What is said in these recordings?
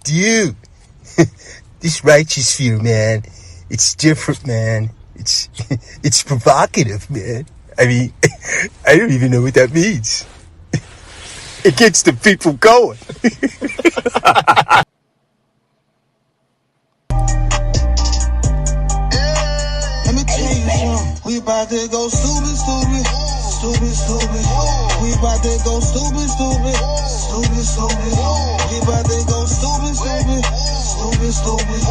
Dude, this righteous fear, man, it's different, man. It's provocative, man. I mean, I don't even know what that means. It gets the people going. Let me tell you something. We about to go stupid, stupid. Stupid, stupid. We about to go stupid, stupid. Stupid, stupid. We about to go stupid, stupid. Stupid, stupid.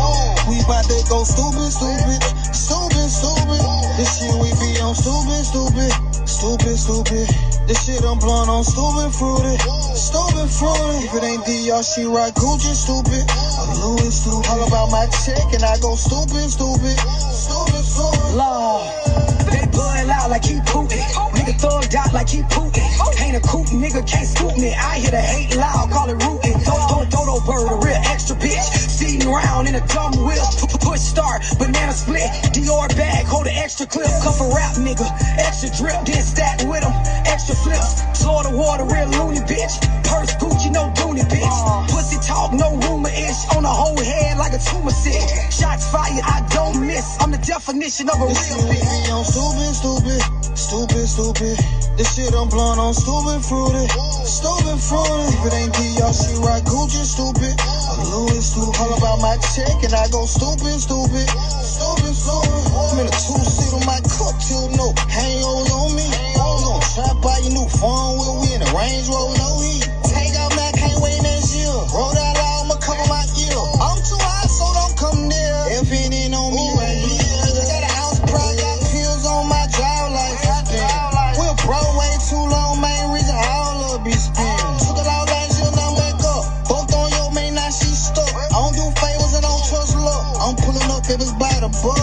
We about to go stupid, stupid. Stupid, stupid. This shit we be on stupid, stupid. Stupid, stupid. This shit I'm blowing on stupid, fruity. Stupid, fruity. If it ain't DR, she right Gucci, stupid. I'm Louis, stupid. All about my check and I go stupid, stupid. Stupid, stupid. Lord, they blood out like he Putin. Nigga thugged out like he Putin. Ain't a coop, nigga can't scoop me. I hear the hate loud, call it rootin'. Dodo bird, a real extra bitch. Feeding around in a dumb whip. Push start, banana split. Dior bag, hold an extra clip. Cuff a rap nigga, extra drip. Then stack with him, extra flips. Florida water, real loony bitch. Purse Gucci, no Dooney bitch. Pussy talk, no rumor-ish. On the whole head like a tumor sick. Shots fired, I don't miss. I'm the definition of a real bitch. We on stupid, stupid. Stupid, stupid. This shit I'm blowing on stupid, fruity. Stupid, fruity. If it ain't DR, she right Gucci, stupid. I'm Louis, stupid. All about my check and I go stupid, stupid. Stupid, stupid. I'm in a two-seat on my cocktail, no hangovers on me. I'm gonna try to buy your new phone with we in the Range Rover, no heat. Take out Mac, can't wait next year. Roll that out, I'ma cover my ear. I'm too high, so don't come near. If it ain't on me right here. Got an ounce pride, got pills on my drive like spin. We're broke way too long, main reason all love be spinning. Took it out last year, now I'm back up. Both on your main, now she stuck. I don't do favors and don't trust luck. I'm pulling up if it's by the book.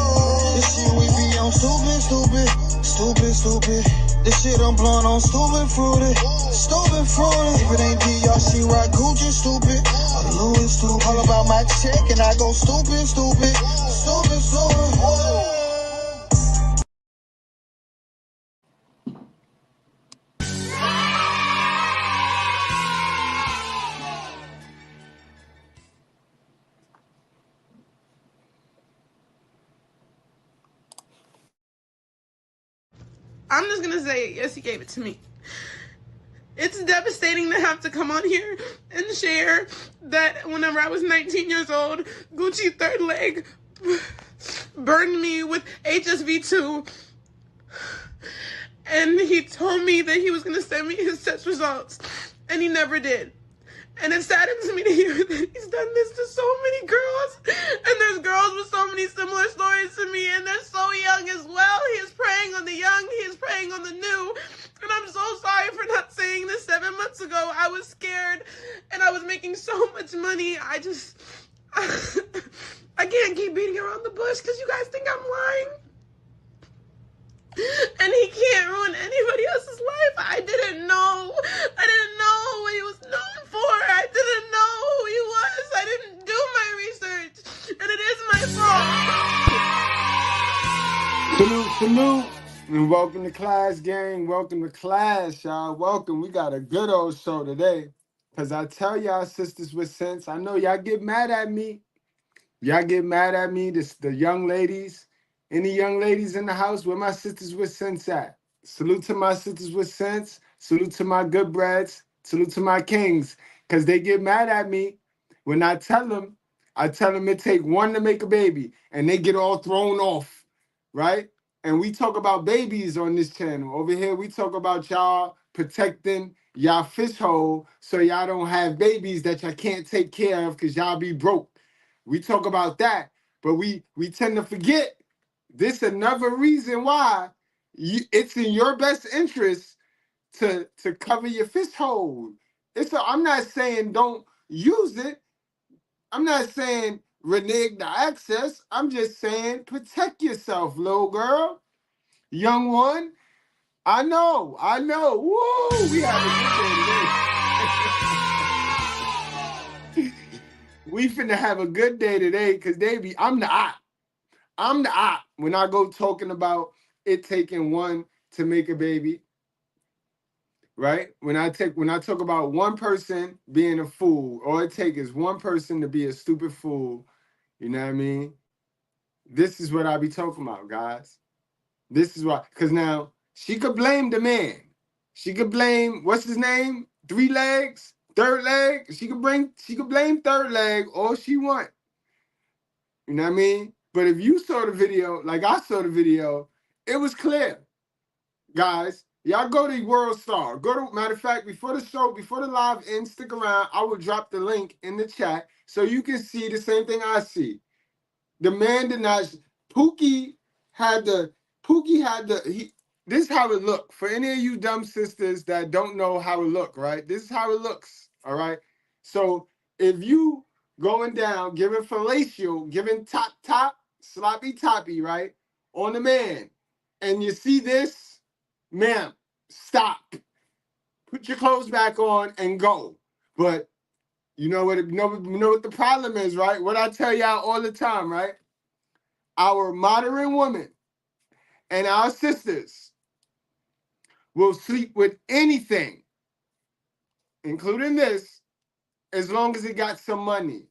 This shit we be on stupid, stupid. Stupid, stupid. This shit I'm blowing on stupid, fruity. Stupid, fruity. If it ain't DR, she right Gucci, stupid. I'm Louis, stupid. All about my check and I go stupid, stupid. Stupid, stupid. I'm just gonna say it. Yes, he gave it to me. It's devastating to have to come on here and share that whenever I was 19 years old, Gucci third leg burned me with HSV2. And he told me that he was gonna send me his test results, and he never did. And it saddens me to hear that he's done this to so many girls. And there's girls with so many similar stories to me, and they're so young as well. He is preying on the young, he is preying on the new. And I'm so sorry for not saying this 7 months ago. I was scared, and I was making so much money. I can't keep beating around the bush because you guys think I'm lying. And he can't ruin anybody else's life. I didn't know what he was known for. I didn't know who he was. I didn't do my research. And it is my fault. Salute. And welcome to class, gang. Welcome to class, y'all. Welcome. We got a good old show today. Because I tell y'all sisters with sense, I know y'all get mad at me. The young ladies. Any young ladies in the house? Where my sisters with sense at? Salute to my sisters with sense. Salute to my good breds. Salute to my kings. Because they get mad at me when I tell them it take one to make a baby. And they get all thrown off, right? And we talk about babies on this channel. Over here, we talk about y'all protecting y'all fish hole so y'all don't have babies that y'all can't take care of because y'all be broke. We talk about that, but we tend to forget this another reason why it's in your best interest to cover your fish hole. I'm not saying don't use it. I'm not saying renege the access. I'm just saying protect yourself, little girl. Young one. I know. Woo! We have a good day today. We finna have a good day today because I'm the op. When I go talking about it taking one to make a baby, right? When I talk about one person being a fool, all it takes is one person to be a stupid fool. You know what I mean? This is what I be talking about, guys. This is why, because now she could blame the man. She could blame what's his name? 3 legs, third leg. She could blame third leg all she want. You know what I mean? But if you saw the video, like I saw the video, it was clear, guys. Y'all go to World Star. Matter of fact, before the live ends, stick around. I will drop the link in the chat so you can see the same thing I see. The man did not. Pookie had the. This is how it looked. For any of you dumb sisters that don't know how it looked, right? This is how it looks. All right. So if you going down, giving fellatio, giving top, sloppy toppy, right, on the man, and you see this, ma'am, stop. Put your clothes back on and go. But you know what the problem is, right? What I tell y'all all the time, right? Our modern women and our sisters will sleep with anything, including this, as long as it got some money.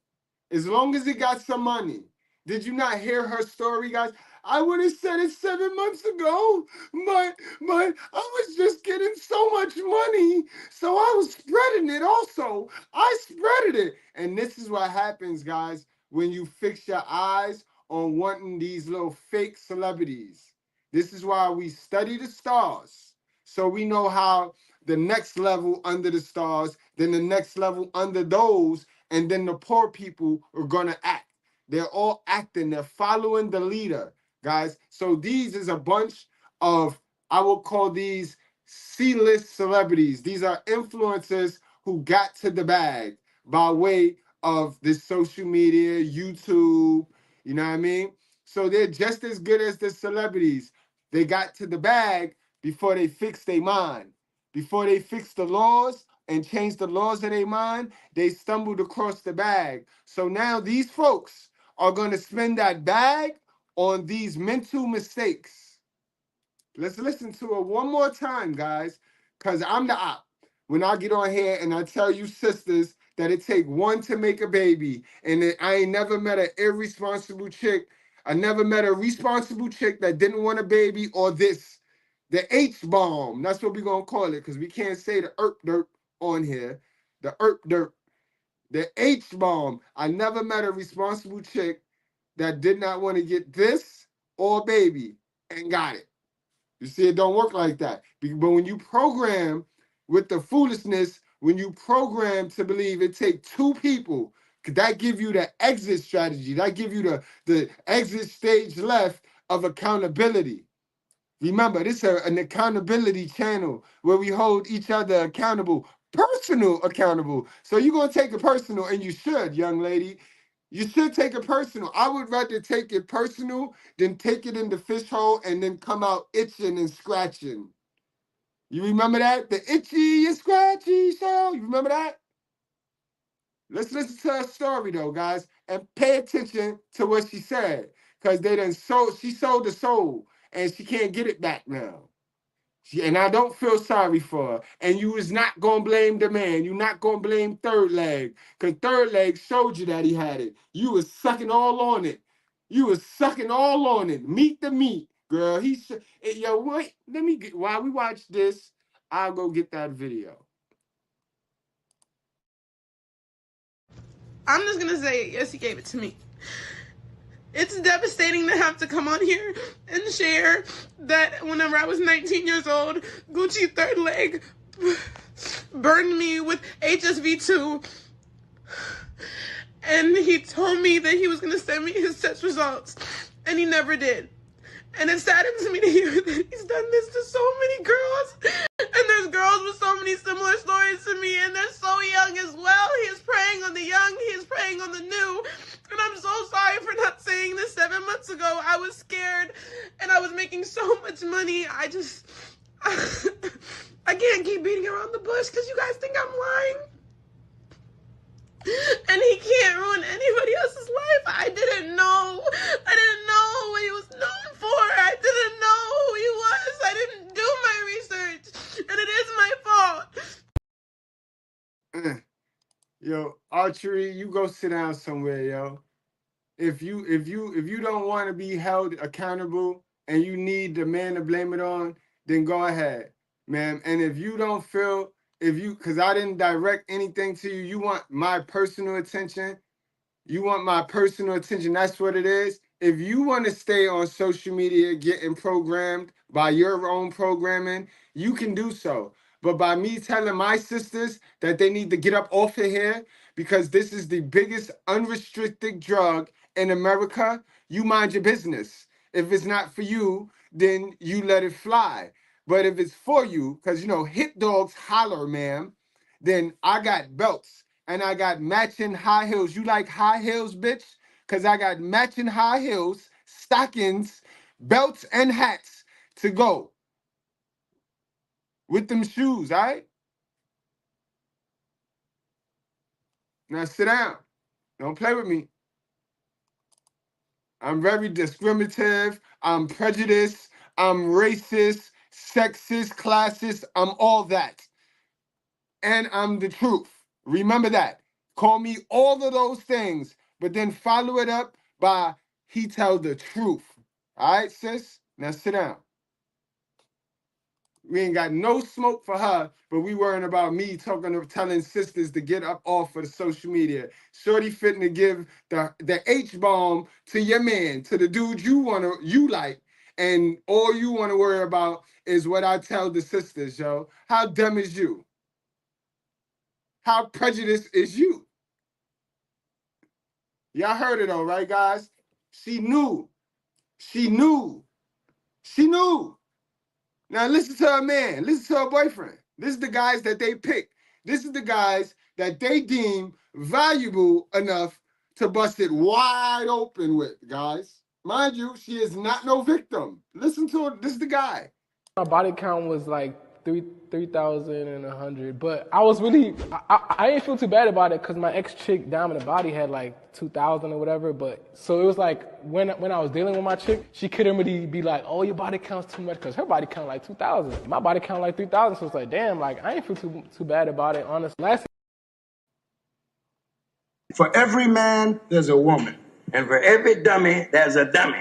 As long as it got some money. Did you not hear her story, guys? I would have said it 7 months ago, but I was just getting so much money, so I was spreading it also. I spreaded it. And this is what happens, guys, when you fix your eyes on wanting these little fake celebrities. This is why we study the stars, so we know how the next level under the stars, then the next level under those, and then the poor people are gonna act. They're all acting. They're following the leader, guys. So these is a bunch of, I will call these C-list celebrities. These are influencers who got to the bag by way of this social media, YouTube, you know what I mean? So they're just as good as the celebrities. They got to the bag before they fixed their mind. Before they fixed the laws and changed the laws of their mind, they stumbled across the bag. So now these folks are going to spend that bag on these mental mistakes. Let's listen to it one more time, guys, because I'm the op. When I get on here and I tell you sisters that it take one to make a baby, and that I ain't never met an irresponsible chick. I never met a responsible chick that didn't want a baby, or this. The H-bomb, that's what we're going to call it, because we can't say the dirt on here. The dirt. The H-bomb. I never met a responsible chick that did not want to get this or a baby and got it. You see, it don't work like that. But when you program with the foolishness, when you program to believe it take 2 people, that give you the exit strategy. That give you the exit stage left of accountability. Remember, this is an accountability channel where we hold each other accountable, personal accountable. So you're going to take it personal, and you should, young lady. You should take it personal. I would rather take it personal than take it in the fish hole and then come out itching and scratching. You remember that? The itchy and scratchy show? You remember that? Let's listen to her story, though, guys, and pay attention to what she said, because she sold the soul, and she can't get it back now. And I don't feel sorry for her. And you was not going to blame the man. You're not going to blame third leg, because third leg showed you that he had it. You was sucking all on it. You was sucking all on it. Meat to meat, girl. Yo, wait, while we watch this, I'll go get that video. I'm just gonna say, yes, he gave it to me. It's devastating to have to come on here and share that whenever I was 19 years old, Gucci third leg burned me with HSV2. And he told me that he was going to send me his test results, and he never did. And it saddens me to hear that he's done this to so many girls. And there's girls with so many similar stories to me, and they're so young as well. He is preying on the young, he is preying on the new. And I'm so sorry for not saying this 7 months ago. I was scared, and I was making so much money. I can't keep beating around the bush because you guys think I'm lying. And he can't ruin anybody else's life. I didn't know what he was known for. I didn't know who he was. I didn't do my research. And it is my fault. archery, you go sit down somewhere, yo. If you don't want to be held accountable and you need the man to blame it on, then go ahead, man. And if you don't feel, because I didn't direct anything to you, you want my personal attention. You want my personal attention. That's what it is. If you want to stay on social media getting programmed by your own programming, you can do so. But by me telling my sisters that they need to get up off of here because this is the biggest unrestricted drug in America, you mind your business. If it's not for you, then you let it fly. But if it's for you, because, hit dogs holler, ma'am, then I got belts. And I got matching high heels. You like high heels, bitch? Because I got matching high heels, stockings, belts, and hats to go with them shoes, all right? Now sit down. Don't play with me. I'm very discriminative. I'm prejudiced. I'm racist, sexist, classist. I'm all that. And I'm the truth. Remember that. Call me all of those things, but then follow it up by he tell the truth. All right, sis? Now sit down. We ain't got no smoke for her, but we worrying about me telling sisters to get up off of the social media. Shorty fitting to give the H-bomb to your man, to the dude you like, and all you want to worry about is what I tell the sisters, yo. How dumb is you? How prejudiced is you? Y'all heard it all, right, guys? She knew. She knew. She knew. Now listen to her man. Listen to her boyfriend. This is the guys that they pick. This is the guys that they deem valuable enough to bust it wide open with, guys. Mind you, she is not no victim. Listen to her. This is the guy. My body count was like 3,100, but I was really, I didn't feel too bad about it because my ex-chick down in the body had like 2,000 or whatever, but so it was like when I was dealing with my chick, she couldn't really be like, oh, your body count's too much because her body count like 2,000. My body count like 3,000, so it's like, damn, like I ain't feel too bad about it, honestly. For every man, there's a woman. And for every dummy, there's a dummy.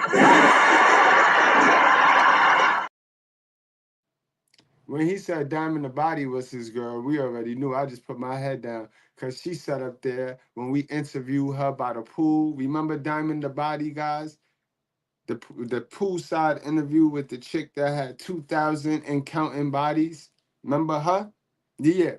When he said Diamond the Body was his girl, we already knew. I just put my head down because she sat up there when we interviewed her by the pool. Remember Diamond the Body, guys? The poolside interview with the chick that had 2,000 and counting bodies. Remember her? Yeah.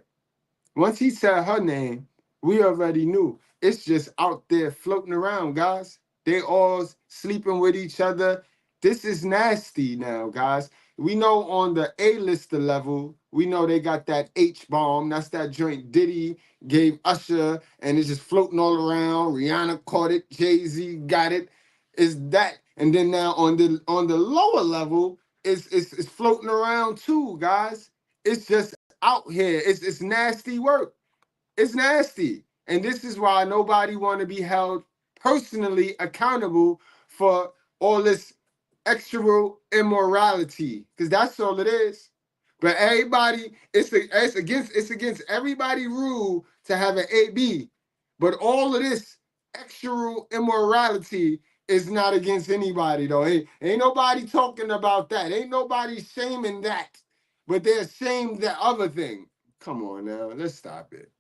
Once he said her name, we already knew. It's just out there floating around, guys. They all sleeping with each other. This is nasty now, guys. We know on the A-lister level, we know they got that H-bomb. That's that joint Diddy gave Usher, and it's just floating all around. Rihanna caught it. Jay-Z got it. It's that. And then now on the lower level, it's floating around too, guys. It's just out here. It's nasty work. It's nasty. And this is why nobody want to be held personally accountable for all this extra immorality, because that's all it is. But everybody, it's against everybody rule to have an AB. But all of this extra immorality is not against anybody, though. Ain't nobody talking about that. Ain't nobody shaming that. But they're ashamed that other thing. Come on now, let's stop it.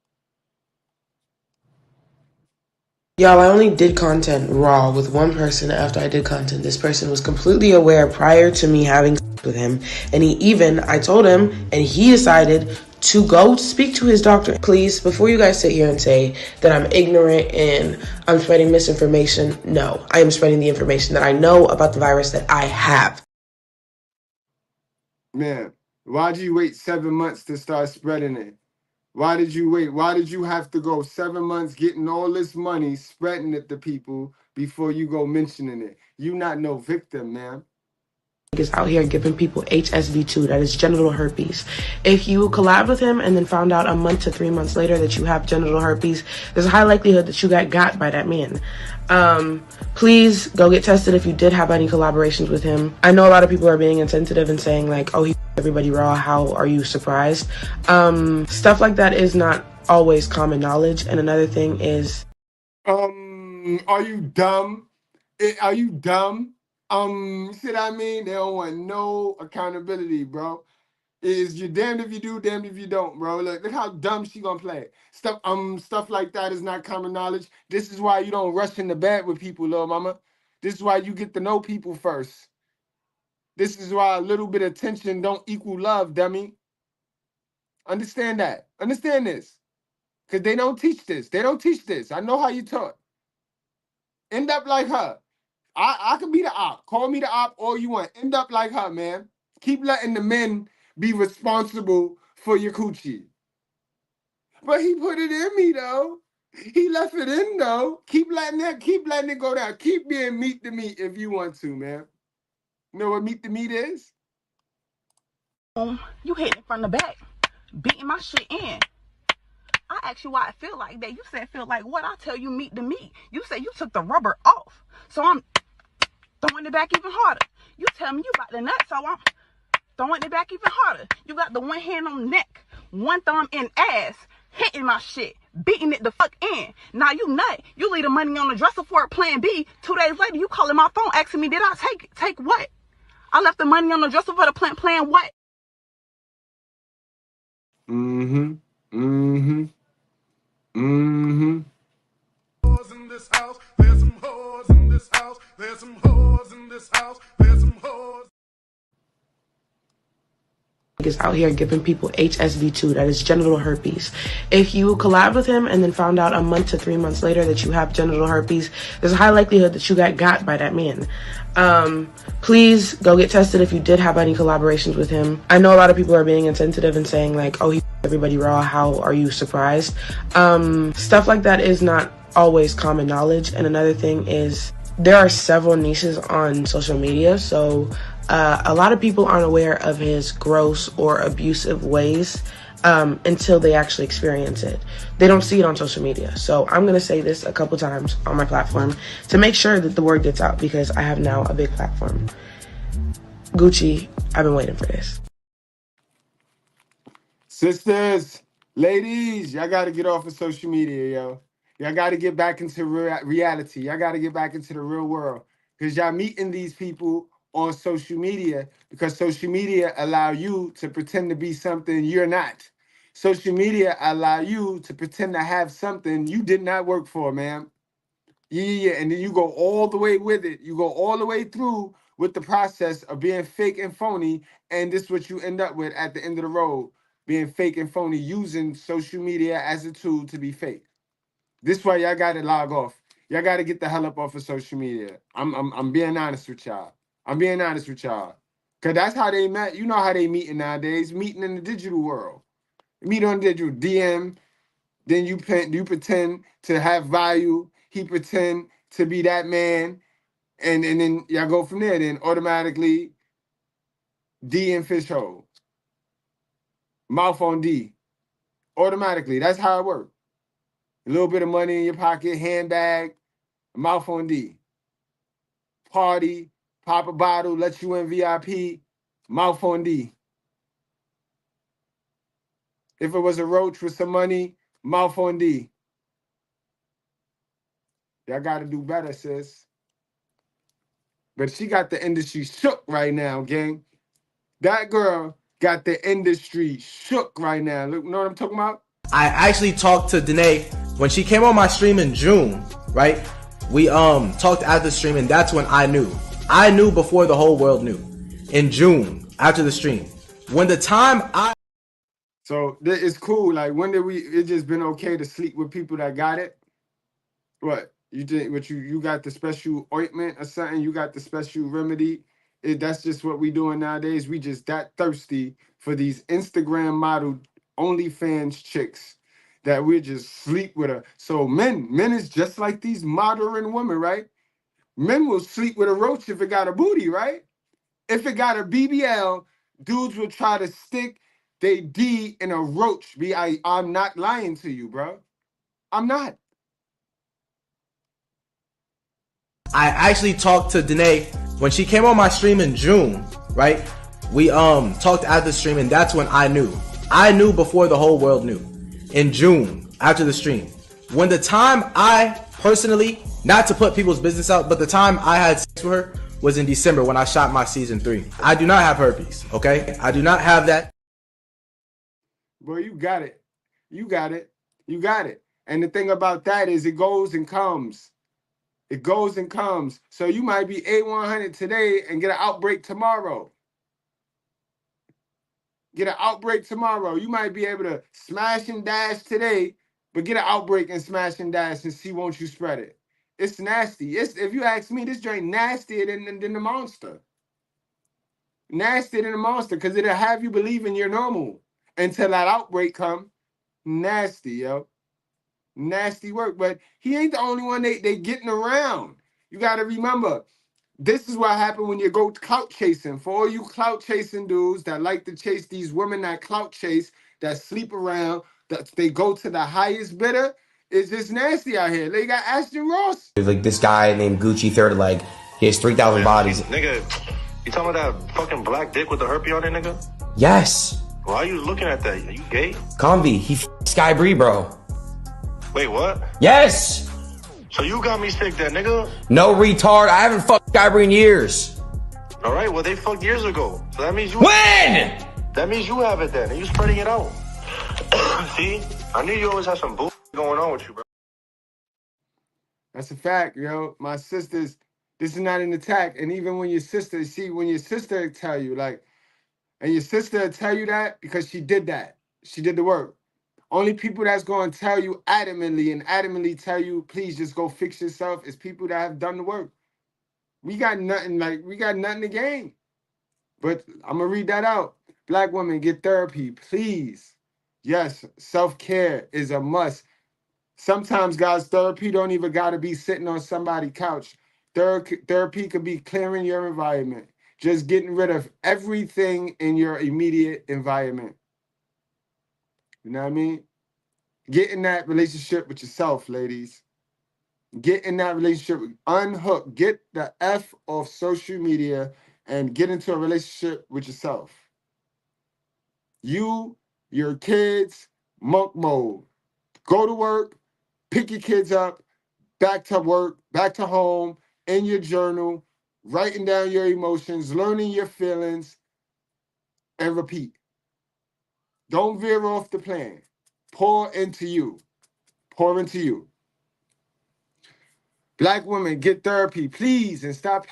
Y'all, I only did content raw with one person after I did content. This person was completely aware prior to me having with him. And I told him, and he decided to go speak to his doctor. Please, before you guys sit here and say that I'm ignorant and I'm spreading misinformation, no, I am spreading the information that I know about the virus that I have. Man, why'd you wait 7 months to start spreading it? Why did you wait? Why did you have to go 7 months getting all this money, spreading it to people before you go mentioning it? You not no victim, man. Is out here giving people HSV2, that is genital herpes. If you collab with him and then found out a month to 3 months later that you have genital herpes, there's a high likelihood that you got by that man. Please go get tested if you did have any collaborations with him. I know a lot of people are being insensitive and saying like, oh, he everybody raw, how are you surprised? Stuff like that is not always common knowledge. And another thing is, are you dumb? Are you dumb? See what I mean? They don't want no accountability, bro. Is you damned if you do, damned if you don't, bro. Look how dumb she gonna play. Stuff like that is not common knowledge. This is why you don't rush into bed with people, little mama. This is why you get to know people first. This is why a little bit of attention don't equal love, dummy. Understand that. Understand this. Because they don't teach this. They don't teach this. I know how you taught. End up like her. I could be the op. Call me the op all you want. End up like her, man. Keep letting the men be responsible for your coochie. But he put it in me, though. He left it in, though. Keep letting it go down. Keep being meat to meat if you want to, man. You know what meat to meat is? You hit it from the back, beating my shit in. I asked you why it feel like that. You said feel like what? I tell you meat to meat. You said you took the rubber off. So I'm throwing it back even harder. You tell me you got the nut, so I'm throwing it back even harder. You got the one hand on the neck, one thumb in ass, hitting my shit, beating it the fuck in. Now you nut. You leave the money on the dresser for a plan B. 2 days later, you calling my phone asking me, did I take what? I left the money on the dresser for the plan what? Mm-hmm. Mm-hmm. Mm-hmm. In this house, there's some whores in this house, there's some whores in this house, there's some whores. Is out here giving people HSV2, that is genital herpes. If you collab with him and then found out a month to 3 months later that you have genital herpes, there's a high likelihood that you got by that man. Please go get tested if you did have any collaborations with him. I know a lot of people are being insensitive and saying like, oh, he everybody raw, how are you surprised? Stuff like that is not always common knowledge. And another thing is there are several niches on social media, so a lot of people aren't aware of his gross or abusive ways until they actually experience it. They don't see it on social media. So I'm going to say this a couple times on my platform to make sure that the word gets out, because I have now a big platform. Gucci, I've been waiting for this. Sisters, ladies, y'all got to get off of social media, yo. Y'all got to get back into reality. Y'all got to get back into the real world, because y'all meeting these people on social media because social media allow you to pretend to be something you're not. Social media allow you to pretend to have something you did not work for, man. Yeah, and then you go all the way with it. You go all the way through with the process of being fake and phony, and this is what you end up with at the end of the road, being fake and phony, using social media as a tool to be fake. This is why y'all got to log off. Y'all got to get the hell up off of social media. I'm being honest with y'all. I'm being honest with y'all. Because that's how they met. You know how they meeting nowadays, meeting in the digital world. Meet on digital, DM, then you pretend to have value. He pretend to be that man. And then y'all go from there. Then automatically D and fish hole. Mouth on D. Automatically. That's how it works. A little bit of money in your pocket, handbag, mouth on D. Party, pop a bottle, let you in VIP, mouth on D. If it was a roach with some money, mouth on D. Y'all got to do better, sis. But she got the industry shook right now, gang. That girl got the industry shook right now. Look, you know what I'm talking about? I actually talked to Danae when she came on my stream in June, right? We talked after the stream, and that's when I knew. I knew before the whole world knew. In June, after the stream. When the time I... So it's cool. Like, when did it just been okay to sleep with people that got it? What? You did what you got the special ointment or something? You got the special remedy? That's just what we doing nowadays. We just that thirsty for these Instagram model OnlyFans chicks that we just sleep with her. So men is just like these modern women, right? Men will sleep with a roach if it got a booty, right? If it got a BBL, dudes will try to stick they D in a roach. I'm not lying to you, bro. I'm not. I actually talked to Danae when she came on my stream in June, right? We talked after the stream, and that's when I knew. I knew before the whole world knew. in June after the stream. When the time I personally, not to put people's business out, but the time I had sex with her was in December when I shot my season 3. I do not have herpes, okay? I do not have that. Boy, you got it. You got it. You got it. And the thing about that is it goes and comes. It goes and comes. So you might be A100 today and get an outbreak tomorrow. Get an outbreak tomorrow. You might be able to smash and dash today, but get an outbreak and smash and dash and see won't you spread it. It's nasty. It's, if you ask me, this joint nastier than the monster. Nastier than the monster because it'll have you believing you're normal until that outbreak come. Nasty, yo. Nasty work. But he ain't the only one they getting around. You got to remember, this is what happened when you go clout chasing. For all you clout chasing dudes that like to chase these women that clout chase, that sleep around, that they go to the highest bidder, it's just nasty out here. They got Ashton Ross. Like this guy named Gucci Third, like he has 3,000 bodies. Nigga, you talking about that fucking black dick with the herpes on it, nigga? Yes. Why are you looking at that? Are you gay? Convy, he Sky Bree, bro. Wait, what? Yes. So you got me sick then, nigga? No, retard. I haven't fucked Sky Bree in years. All right, well, they fucked years ago. So that means you... When? That means you have it then, and you spreading it out. See? I knew you always had some bull going on with you, bro. That's a fact, yo. My sisters, this is not an attack. And even when your sister, see, when your sister tell you, like, and your sister tell you that because she did that. She did the work. Only people that's going to tell you adamantly tell you, please just go fix yourself is people that have done the work. We got nothing to gain. But I'm going to read that out. Black women, get therapy, please. Yes, self-care is a must. Sometimes, guys, therapy don't even got to be sitting on somebody's couch. Therapy could be clearing your environment. Just getting rid of everything in your immediate environment. You know what I mean? Get in that relationship with yourself, ladies. Get in that relationship. Unhook. Get the F off social media and get into a relationship with yourself. You, your kids, monk mode. Go to work, pick your kids up, back to work, back to home, in your journal, writing down your emotions, learning your feelings, and repeat. Don't veer off the plan. Pour into you. Pour into you. Black women, get therapy, please, and stop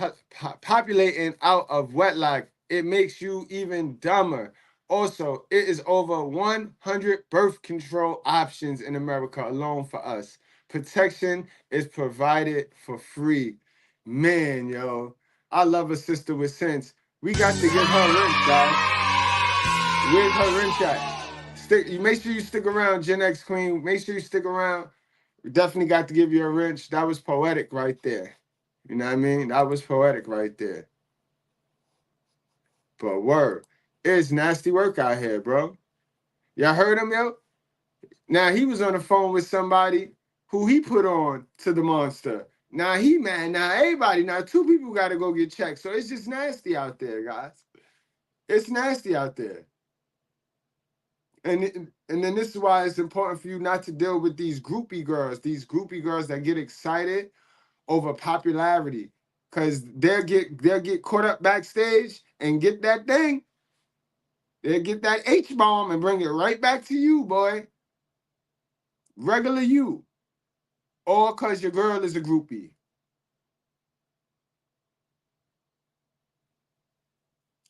populating out of wedlock. It makes you even dumber. Also, it is over 100 birth control options in America alone for us. Protection is provided for free. Man, yo, I love a sister with sense. We got to give her a wrench, guys. Where's her wrench at? Make sure you stick around, Gen X Queen. Make sure you stick around. We definitely got to give you a wrench. That was poetic right there. You know what I mean? That was poetic right there. But word, it's nasty work out here, bro. Y'all heard him, yo? Now, he was on the phone with somebody who he put on to the monster. Now, he mad. Now, everybody, now, 2 people got to go get checked. So it's just nasty out there, guys. It's nasty out there. And then this is why it's important for you not to deal with these groupie girls that get excited over popularity, because they'll get caught up backstage and get that thing. They'll get that H-bomb and bring it right back to you, boy. Regular you. All because your girl is a groupie.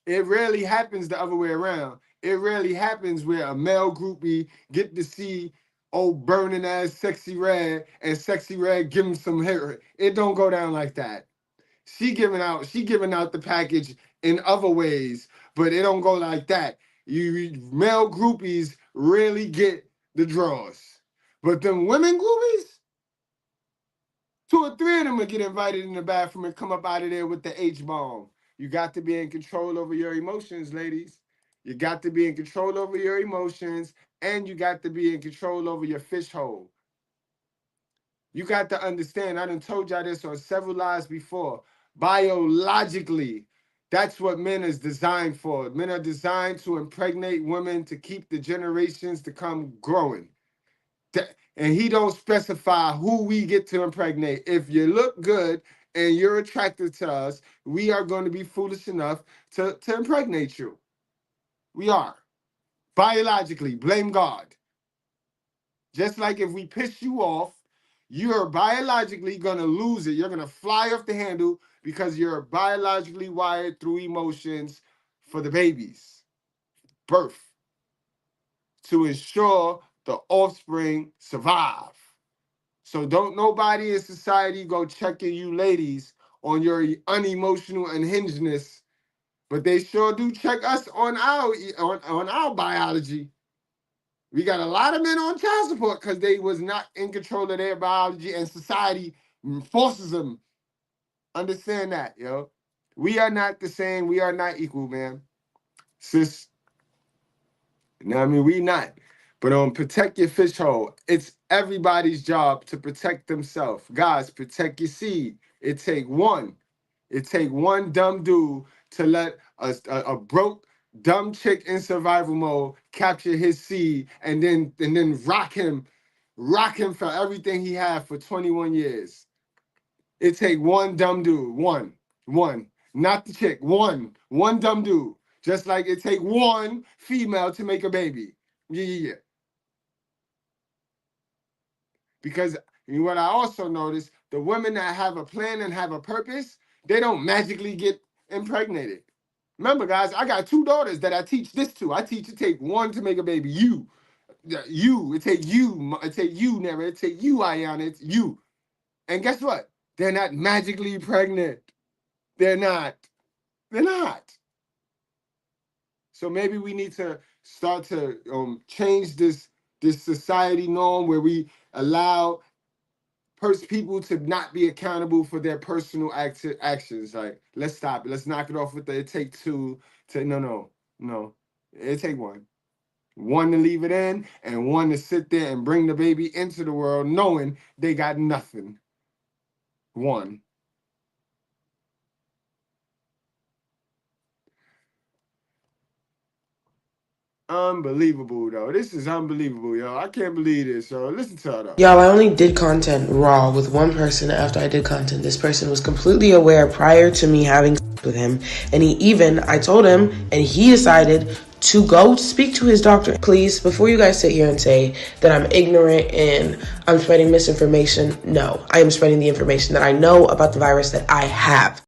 It rarely happens the other way around. It rarely happens where a male groupie get to see old burning ass Sexy Red and Sexy Red give him some hair. It don't go down like that. She giving out the package in other ways, but it don't go like that. You male groupies rarely get the draws. But them women groupies, 2 or 3 of them will get invited in the bathroom and come up out of there with the H-bomb. You got to be in control over your emotions, ladies. You got to be in control over your emotions, and you got to be in control over your fish hole. You got to understand, I done told y'all this on several lives before. Biologically, that's what men is designed for. Men are designed to impregnate women to keep the generations to come growing. And he don't specify who we get to impregnate. If you look good and you're attracted to us, we are going to be foolish enough to impregnate you. We are. Biologically, blame God. Just like if we piss you off, you're biologically going to lose it. You're going to fly off the handle because you're biologically wired through emotions for the babies. Birth. To ensure the offspring survive. So don't nobody in society go checking you ladies on your unemotional unhingedness, but they sure do check us on our biology. We got a lot of men on child support because they was not in control of their biology, and society forces them. Understand that, yo. We are not the same. We are not equal, man. Sis, you know what I mean? We not. But protect your fish hole. It's everybody's job to protect themselves. Guys, protect your seed. It take one dumb dude to let a broke dumb chick in survival mode capture his seed and then rock him for everything he had for 21 years. It take one dumb dude, one, not the chick, one dumb dude. Just like it take one female to make a baby. Yeah. Because what I also noticed, the women that have a plan and have a purpose, they don't magically get impregnated. Remember, guys, I got 2 daughters that I teach this to. I teach it take one to make a baby. It take you, Nera. It take you, Ayana. It's you. And guess what? They're not magically pregnant. They're not. So maybe we need to start to change this society norm where we allow people to not be accountable for their personal actions. Like, let's stop it. Let's knock it off with it take 2 to no. It take one to leave it in and one to sit there and bring the baby into the world knowing they got nothing. One. Unbelievable, though. This is unbelievable, yo. I can't believe this, yo. Listen to her, though. Y'all, I only did content raw with one person after I did content. This person was completely aware prior to me having with him. And I told him, and he decided to go speak to his doctor. Please, before you guys sit here and say that I'm ignorant and I'm spreading misinformation, no. I am spreading the information that I know about the virus that I have.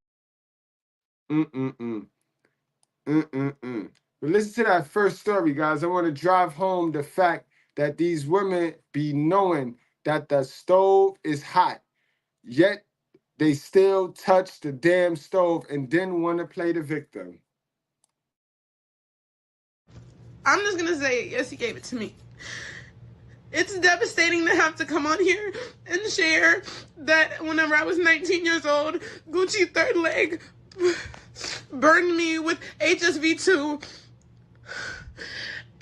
But listen to that first story, guys. I want to drive home the fact that these women be knowing that the stove is hot, yet they still touch the damn stove and then want to play the victim. I'm just gonna say, yes, he gave it to me. It's devastating to have to come on here and share that whenever I was 19 years old, Gucci third leg burned me with HSV2.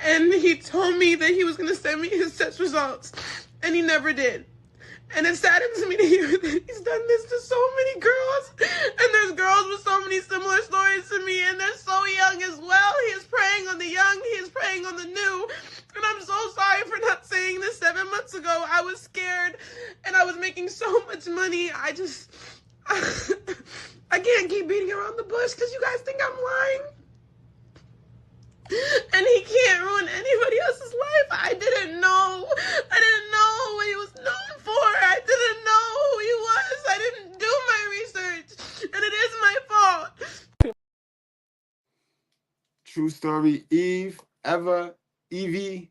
And he told me that he was going to send me his test results. And he never did. And it saddens me to hear that he's done this to so many girls. And there's girls with so many similar stories to me. And they're so young as well. He is preying on the young. He is preying on the new. And I'm so sorry for not saying this 7 months ago. I was scared. And I was making so much money. I can't keep beating around the bush because you guys think I'm lying. And he can't ruin anybody else's life. I didn't know what he was known for. I didn't know who he was. I didn't do my research. And it is my fault. True story. Evie,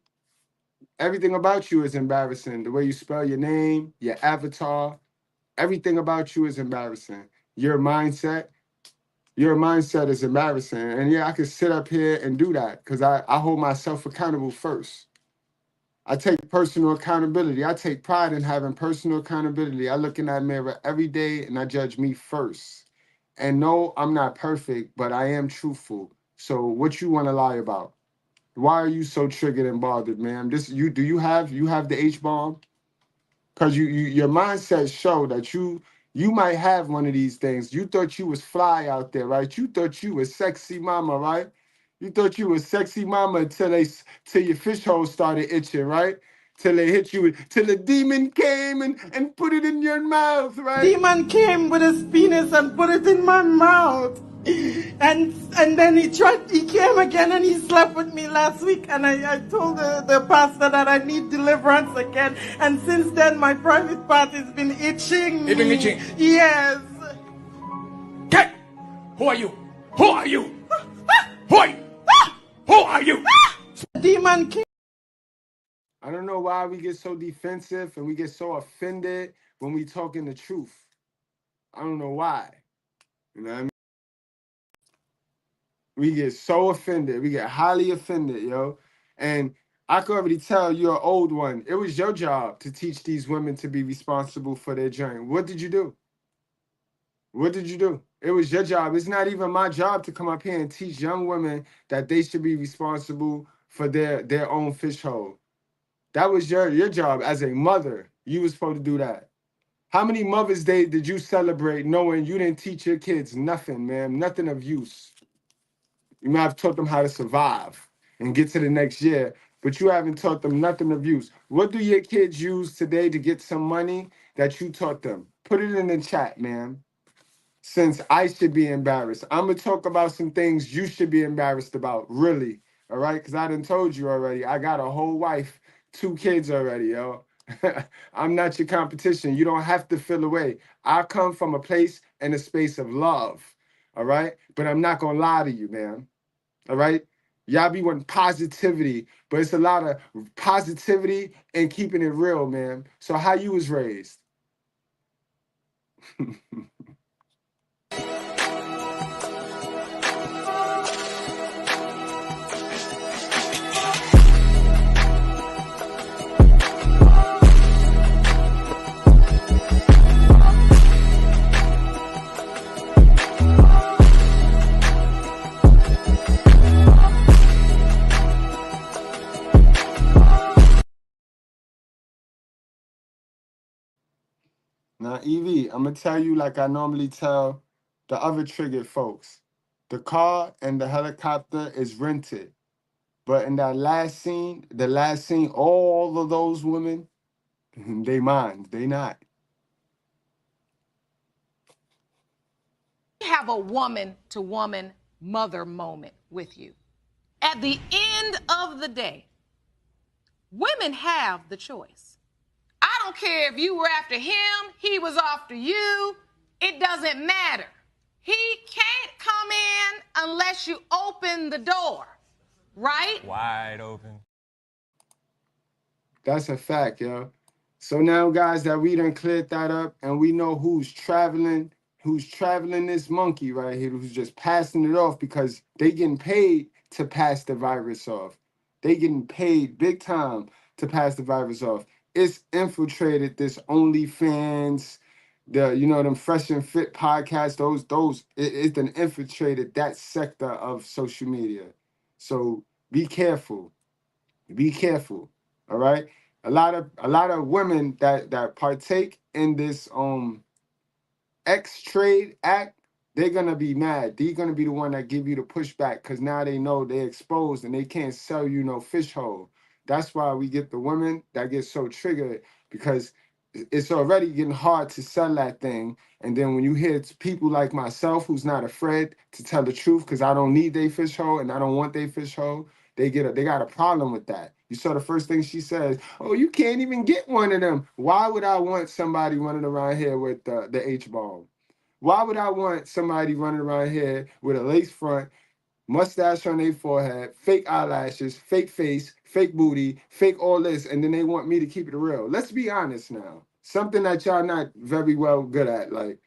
everything about you is embarrassing. The way you spell your name, your avatar, everything about you is embarrassing. Your mindset is embarrassing. And yeah, I could sit up here and do that because I hold myself accountable first. I take personal accountability. I take pride in having personal accountability. I look in that mirror every day and I judge me first. And no, I'm not perfect, but I am truthful. So what you want to lie about? Why are you so triggered and bothered, ma'am? Do you have the H-bomb? Because your mindset show that you might have one of these things. You thought you was fly out there, right? You thought you was sexy mama, right? You thought you was sexy mama till your fish hole started itching, right? till they hit you till the demon came and put it in your mouth, right? Demon came with his penis and put it in my mouth. And then he came again and he slept with me last week, and I told the pastor that I need deliverance again, and since then my private part has been itching. It's been itching? Yes. Okay. Who are you? Who are you? Who are you? Who are you? Demon came. I don't know why we get so defensive and we get so offended when we talking the truth. I don't know why. You know what I mean? We get so offended. We get highly offended, yo. And I could already tell you're an old one. It was your job to teach these women to be responsible for their journey. What did you do? What did you do? It was your job. It's not even my job to come up here and teach young women that they should be responsible for their own fish hole. That was your job as a mother. You was supposed to do that. How many Mother's Day did you celebrate knowing you didn't teach your kids nothing, man? Nothing of use. You might have taught them how to survive and get to the next year, but you haven't taught them nothing of use. What do your kids use today to get some money that you taught them? Put it in the chat, man. Since I should be embarrassed, I'm going to talk about some things you should be embarrassed about, really. All right? Because I done told you already. I got a whole wife, 2 kids already, yo. I'm not your competition. You don't have to feel away. I come from a place and a space of love. All right? But I'm not going to lie to you, man. All right? Y'all be wanting positivity, but it's a lot of positivity and keeping it real, man. So how you was raised? Now, Evie, I'm going to tell you like I normally tell the other triggered folks. The car and the helicopter is rented. But in that last scene, all of those women, they mine. They not. Have a woman-to-woman mother moment with you. At the end of the day, women have the choice. I don't care if you were after him, he was after you. It doesn't matter. He can't come in unless you open the door, right? Wide open. That's a fact, yo. So now, guys, that we done cleared that up and we know who's traveling this monkey right here, who's just passing it off because they getting paid to pass the virus off. They getting paid big time to pass the virus off. It's infiltrated this OnlyFans, them Fresh and Fit podcasts, it's done infiltrated that sector of social media. So be careful. Be careful. All right. A lot of women that partake in this X trade act, they're gonna be mad. They're gonna be the one that give you the pushback because now they know they're exposed and they can't sell you no fish hole. That's why we get the women that get so triggered because it's already getting hard to sell that thing. And then when you hear people like myself who's not afraid to tell the truth because I don't need their fish hole and I don't want their fish hole, they got a problem with that. You saw the first thing she says, oh, you can't even get one of them. Why would I want somebody running around here with the H-bomb? Why would I want somebody running around here with a lace front, mustache on their forehead, fake eyelashes, fake face, fake booty, fake all this, and then they want me to keep it real? Let's be honest now. Something that y'all not very well good at. Like,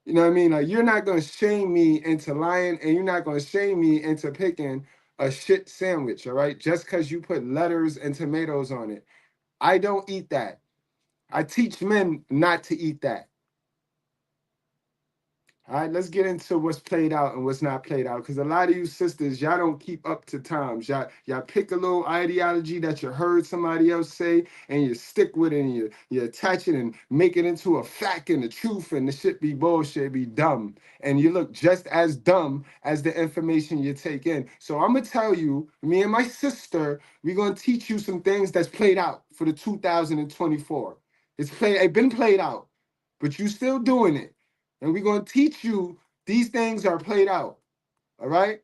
you know what I mean? Like, you're not going to shame me into lying, and you're not going to shame me into picking a shit sandwich, all right? Just because you put lettuce and tomatoes on it. I don't eat that. I teach men not to eat that. All right, let's get into what's played out and what's not played out. Because a lot of you sisters, y'all don't keep up to times. Y'all pick a little ideology that you heard somebody else say, and you stick with it, and you attach it and make it into a fact and the truth, and the shit be bullshit, be dumb. And you look just as dumb as the information you take in. So I'm going to tell you, me and my sister, we're going to teach you some things that's played out for the 2024. It's been played out, but you still doing it. And we're going to teach you these things are played out. All right?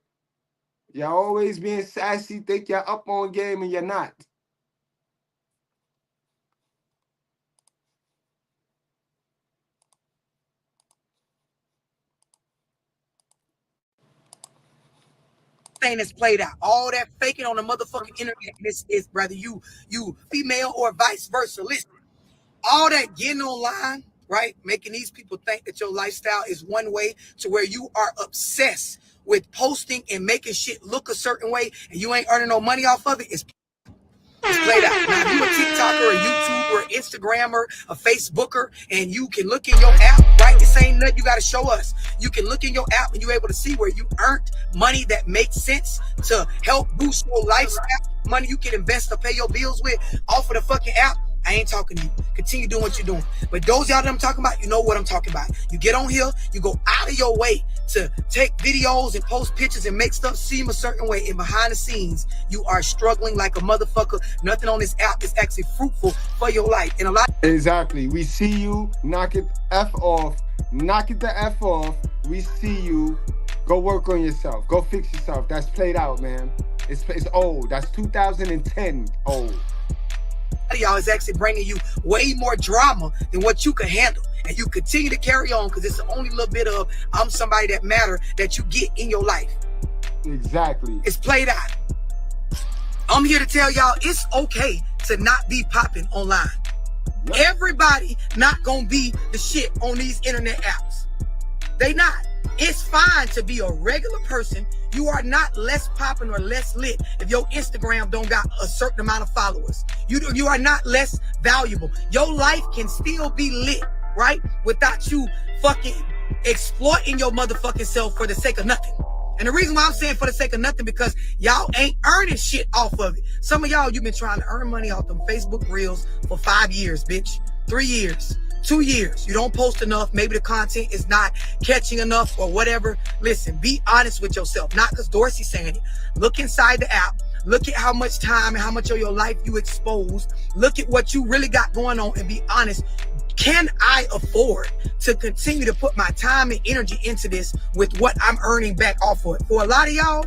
Y'all always being sassy, think y'all up on game, and you're not. Thing that's played out. All that faking on the motherfucking internet. This is, brother, you female or vice versa. Listen, all that getting online, right? Making these people think that your lifestyle is one way, to where you are obsessed with posting and making shit look a certain way, and you ain't earning no money off of it. It's played out. Now, if you a TikToker, a YouTuber, an Instagrammer, a Facebooker, and you can look in your app, right? This ain't nothing you got to show us. You can look in your app and you're able to see where you earned money that makes sense to help boost your lifestyle. Money you can invest to pay your bills with off of the fucking app. I ain't talking to you. Continue doing what you're doing. But those y'all that I'm talking about, you know what I'm talking about. You get on here, you go out of your way to take videos and post pictures and make stuff seem a certain way. And behind the scenes, you are struggling like a motherfucker. Nothing on this app is actually fruitful for your life. And a lot. Exactly. We see you. Knock it F off. Knock it the F off. We see you. Go work on yourself. Go fix yourself. That's played out, man. It's old. That's 2010 old. Y'all is actually bringing you way more drama than what you can handle, and you continue to carry on because it's the only little bit of I'm somebody that matter that you get in your life. Exactly. It's played out. I'm here to tell y'all it's okay to not be popping online. Yep. Everybody not gonna be the shit on these internet apps. They not. It's fine to be a regular person. You are not less popping or less lit if your Instagram don't got a certain amount of followers. You are not less valuable. Your life can still be lit, right? Without you fucking exploiting your motherfucking self for the sake of nothing. And the reason why I'm saying for the sake of nothing, because y'all ain't earning shit off of it. Some of y'all, you've been trying to earn money off them Facebook Reels for 5 years, bitch. 3 years. 2 years. You don't post enough. Maybe the content is not catching enough or whatever. Listen, be honest with yourself. Not because Dorsey's saying it. Look inside the app. Look at how much time and how much of your life you exposed. Look at what you really got going on and be honest. Can I afford to continue to put my time and energy into this with what I'm earning back off of it? For a lot of y'all,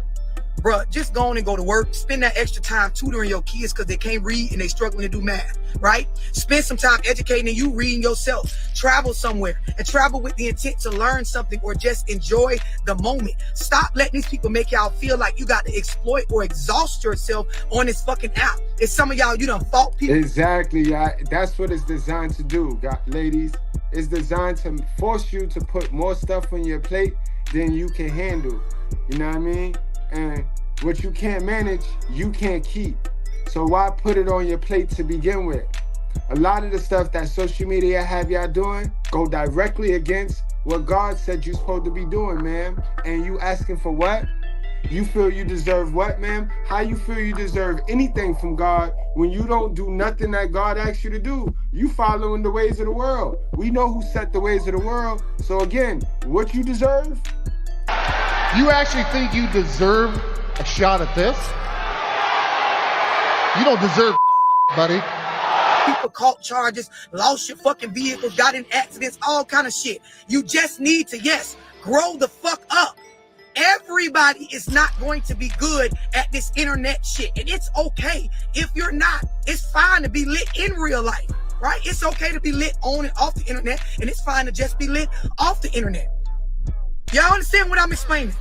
bruh, just go on and go to work. Spend that extra time tutoring your kids because they can't read and they struggling to do math, right? Spend some time educating you, reading yourself. Travel somewhere and travel with the intent to learn something or just enjoy the moment. Stop letting these people make y'all feel like you got to exploit or exhaust yourself on this fucking app. It's some of y'all, you done fault people. Exactly. That's what it's designed to do, ladies. It's designed to force you to put more stuff on your plate than you can handle. You know what I mean? And what you can't manage, you can't keep. So why put it on your plate to begin with? A lot of the stuff that social media have y'all doing go directly against what God said you're supposed to be doing, man. And you asking for what? You feel you deserve what, man? How you feel you deserve anything from God when you don't do nothing that God asks you to do? You following the ways of the world. We know who set the ways of the world. So again, what you deserve? You actually think you deserve a shot at this? You don't deserve buddy. People caught charges, lost your fucking vehicles, got in accidents, all kind of shit. You just need to, yes, grow the fuck up. Everybody is not going to be good at this internet shit. And it's okay if you're not. It's fine to be lit in real life, right? It's okay to be lit on and off the internet. And it's fine to just be lit off the internet. Y'all understand what I'm explaining?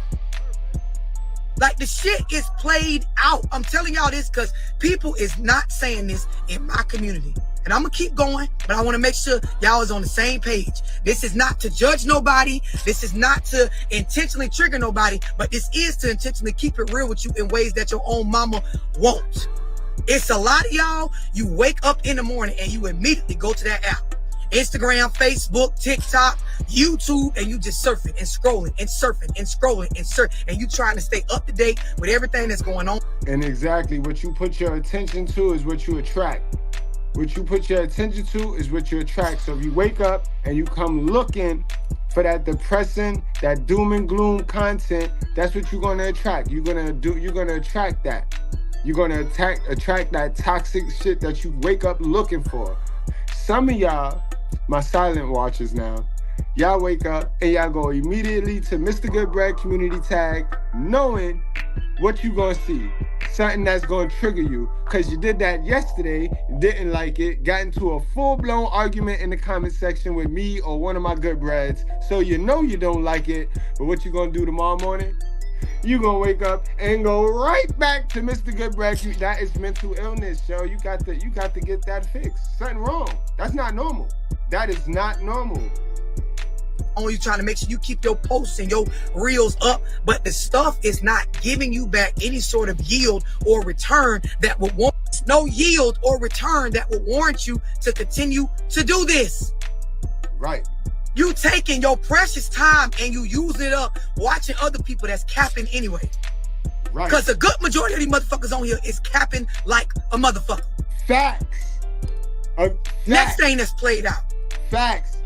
Like, the shit is played out. I'm telling y'all this because people is not saying this in my community. And I'm going to keep going, but I want to make sure y'all is on the same page. This is not to judge nobody. This is not to intentionally trigger nobody, but this is to intentionally keep it real with you in ways that your own mama won't. It's a lot of y'all, you wake up in the morning and you immediately go to that app. Instagram, Facebook, TikTok, YouTube, and you just surfing and scrolling and surfing and scrolling and and you trying to stay up to date with everything that's going on. And exactly what you put your attention to is what you attract. What you put your attention to is what you attract. So if you wake up and you come looking for that depressing, that doom and gloom content, that's what you're gonna attract. You're gonna attract that. You're gonna attract that toxic shit that you wake up looking for. Some of y'all, my silent watchers now, y'all wake up and y'all go immediately to Mr. Goodbread community tag, knowing what you gonna see. Something that's gonna trigger you. Cause you did that yesterday, didn't like it, got into a full-blown argument in the comment section with me or one of my Goodbreads. So you know you don't like it, but what you gonna do tomorrow morning? You gonna wake up and go right back to Mr. Goodbread. That is mental illness, yo. You got to get that fixed. Something wrong. That's not normal. That is not normal. Only trying to make sure you keep your posts and your reels up, but the stuff is not giving you back any sort of yield or return that would warrant you to continue to do this. Right. You taking your precious time and you use it up watching other people that's capping anyway. Right. Because the good majority of these motherfuckers on here is capping like a motherfucker. Facts. Next thing that's played out. Facts.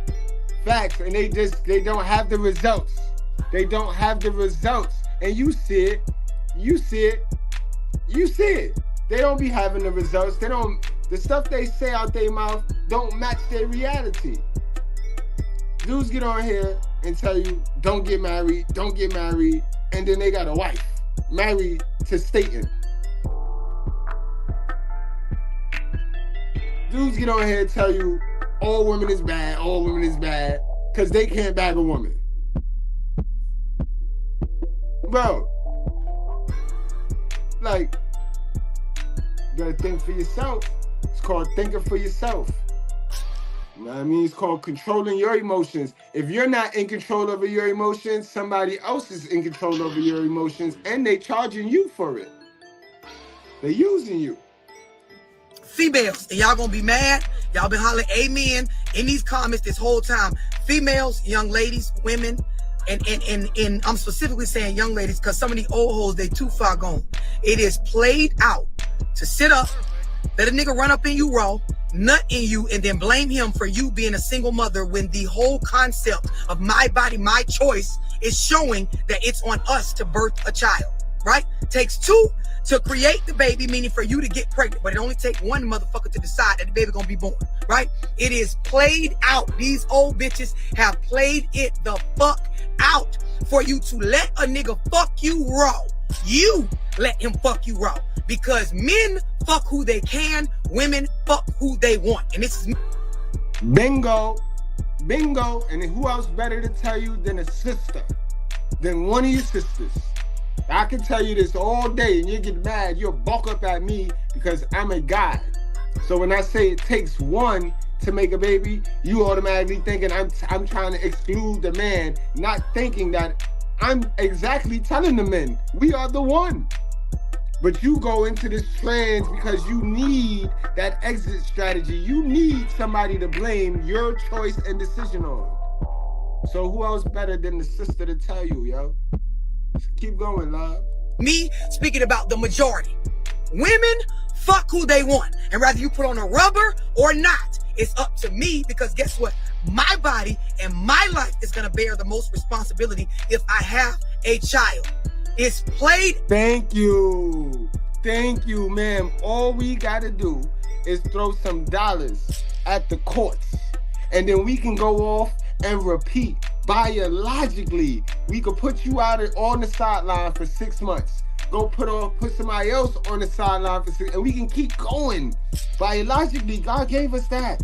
And they don't have the results. They don't have the results. And you see it. They don't be having the results. The stuff they say out their mouth don't match their reality. Dudes get on here and tell you, don't get married, and then they got a wife married to Satan. Dudes get on here and tell you, all women is bad, because they can't bag a woman. Bro, like, you gotta think for yourself. It's called thinking for yourself. You know what I mean? It's called controlling your emotions. If you're not in control over your emotions, somebody else is in control over your emotions, and they charging you for it. They're using you. Females, and y'all gonna be mad. Y'all been hollering amen in these comments this whole time. Females, young ladies, women, and I'm specifically saying young ladies because some of these old hoes, they too far gone. It is played out to sit up, let a nigga run up in you raw, nut in you, and then blame him for you being a single mother when the whole concept of my body, my choice is showing that it's on us to birth a child, right? Takes two to create the baby, meaning for you to get pregnant, but it only takes one motherfucker to decide that the baby gonna be born, right? It is played out. These old bitches have played it the fuck out for you to let a nigga fuck you raw. You let him fuck you raw because men fuck who they can, women fuck who they want. And this is bingo. And then who else better to tell you than a sister, than one of your sisters? I can tell you this all day and you get mad, you'll bulk up at me because I'm a guy. So when I say it takes one to make a baby, you automatically thinking I'm trying to exclude the man, not thinking that I'm exactly telling the men, we are the one. But you go into this trance because you need that exit strategy. You need somebody to blame your choice and decision on. So who else better than the sister to tell you, yo? Keep going, love. Me speaking about the majority. Women fuck who they want. And whether you put on a rubber or not, it's up to me because guess what? My body and my life is going to bear the most responsibility if I have a child. It's played. Thank you, ma'am. All we got to do is throw some dollars at the courts and then we can go off and repeat. Biologically, we could put you out on the sideline for 6 months. Go put somebody else on the sideline for 6, and we can keep going. Biologically, God gave us that.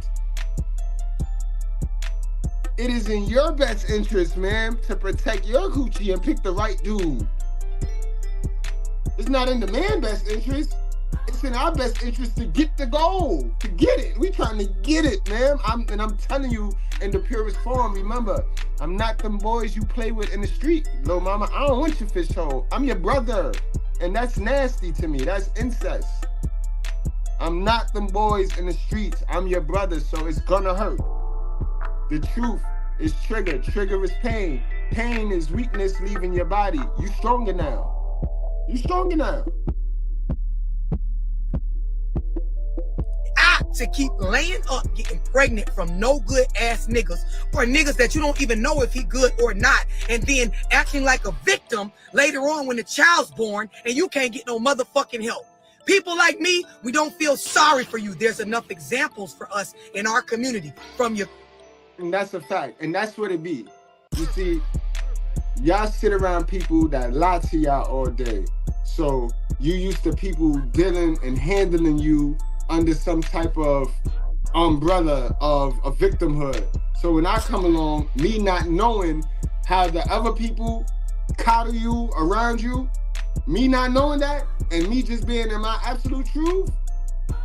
It is in your best interest, man, to protect your coochie and pick the right dude. It's not in the man's best interest. It's in our best interest to get the goal, to get it. We trying to get it, man. I'm telling you in the purest form. Remember, I'm not them boys you play with in the street, little mama. I don't want your fish hole. I'm your brother, and that's nasty to me. That's incest. I'm not them boys in the streets. I'm your brother, so it's gonna hurt. The truth is trigger. Trigger is pain. Pain is weakness leaving your body. You stronger now. You stronger now. To keep laying up, getting pregnant from no good ass niggas or niggas that you don't even know if he good or not, and then acting like a victim later on when the child's born and you can't get no motherfucking help. People like me, we don't feel sorry for you. There's enough examples for us in our community from your. And that's a fact. And that's what it be. You see, y'all sit around people that lie to y'all all day. So you used to people dealing and handling you under some type of umbrella of a victimhood. So when I come along, me not knowing how the other people coddle you around you, me not knowing that, and me just being in my absolute truth,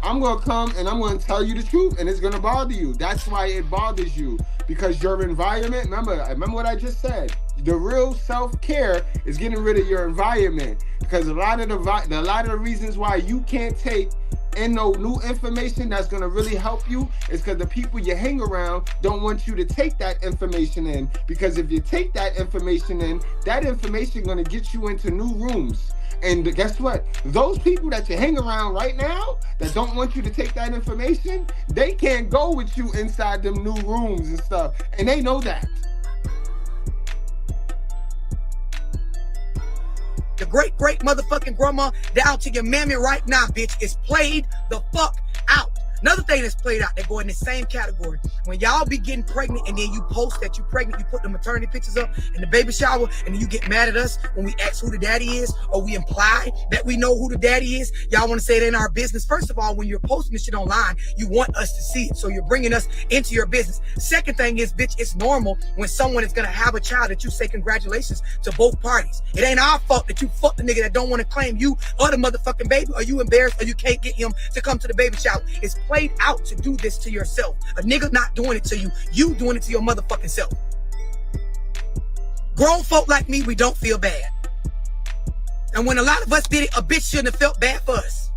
I'm gonna come and I'm gonna tell you the truth, and it's gonna bother you. That's why it bothers you, because your environment, remember what I just said, the real self-care is getting rid of your environment, because a lot of the reasons why you can't take in no new information that's gonna really help you is because the people you hang around don't want you to take that information in, because if you take that information in, that information gonna get you into new rooms. And guess what? Those people that you hang around right now that don't want you to take that information, they can't go with you inside them new rooms and stuff. And they know that. The great motherfucking grandma down to your mammy right now, bitch, is played the fuck out. Another thing that's played out that go in the same category. When y'all be getting pregnant and then you post that you pregnant, you put the maternity pictures up in the baby shower, and then you get mad at us when we ask who the daddy is, or we imply that we know who the daddy is. Y'all want to say it ain't our business. First of all, when you're posting this shit online, you want us to see it. So you're bringing us into your business. Second thing is, bitch, it's normal when someone is going to have a child that you say congratulations to both parties. It ain't our fault that you fucked the nigga that don't want to claim you or the motherfucking baby, or you embarrassed, or you can't get him to come to the baby shower. It's played out to do this to yourself. A nigga not doing it to you. You doing it to your motherfucking self. Grown folk like me, we don't feel bad. And when a lot of us did it, a bitch shouldn't have felt bad for us.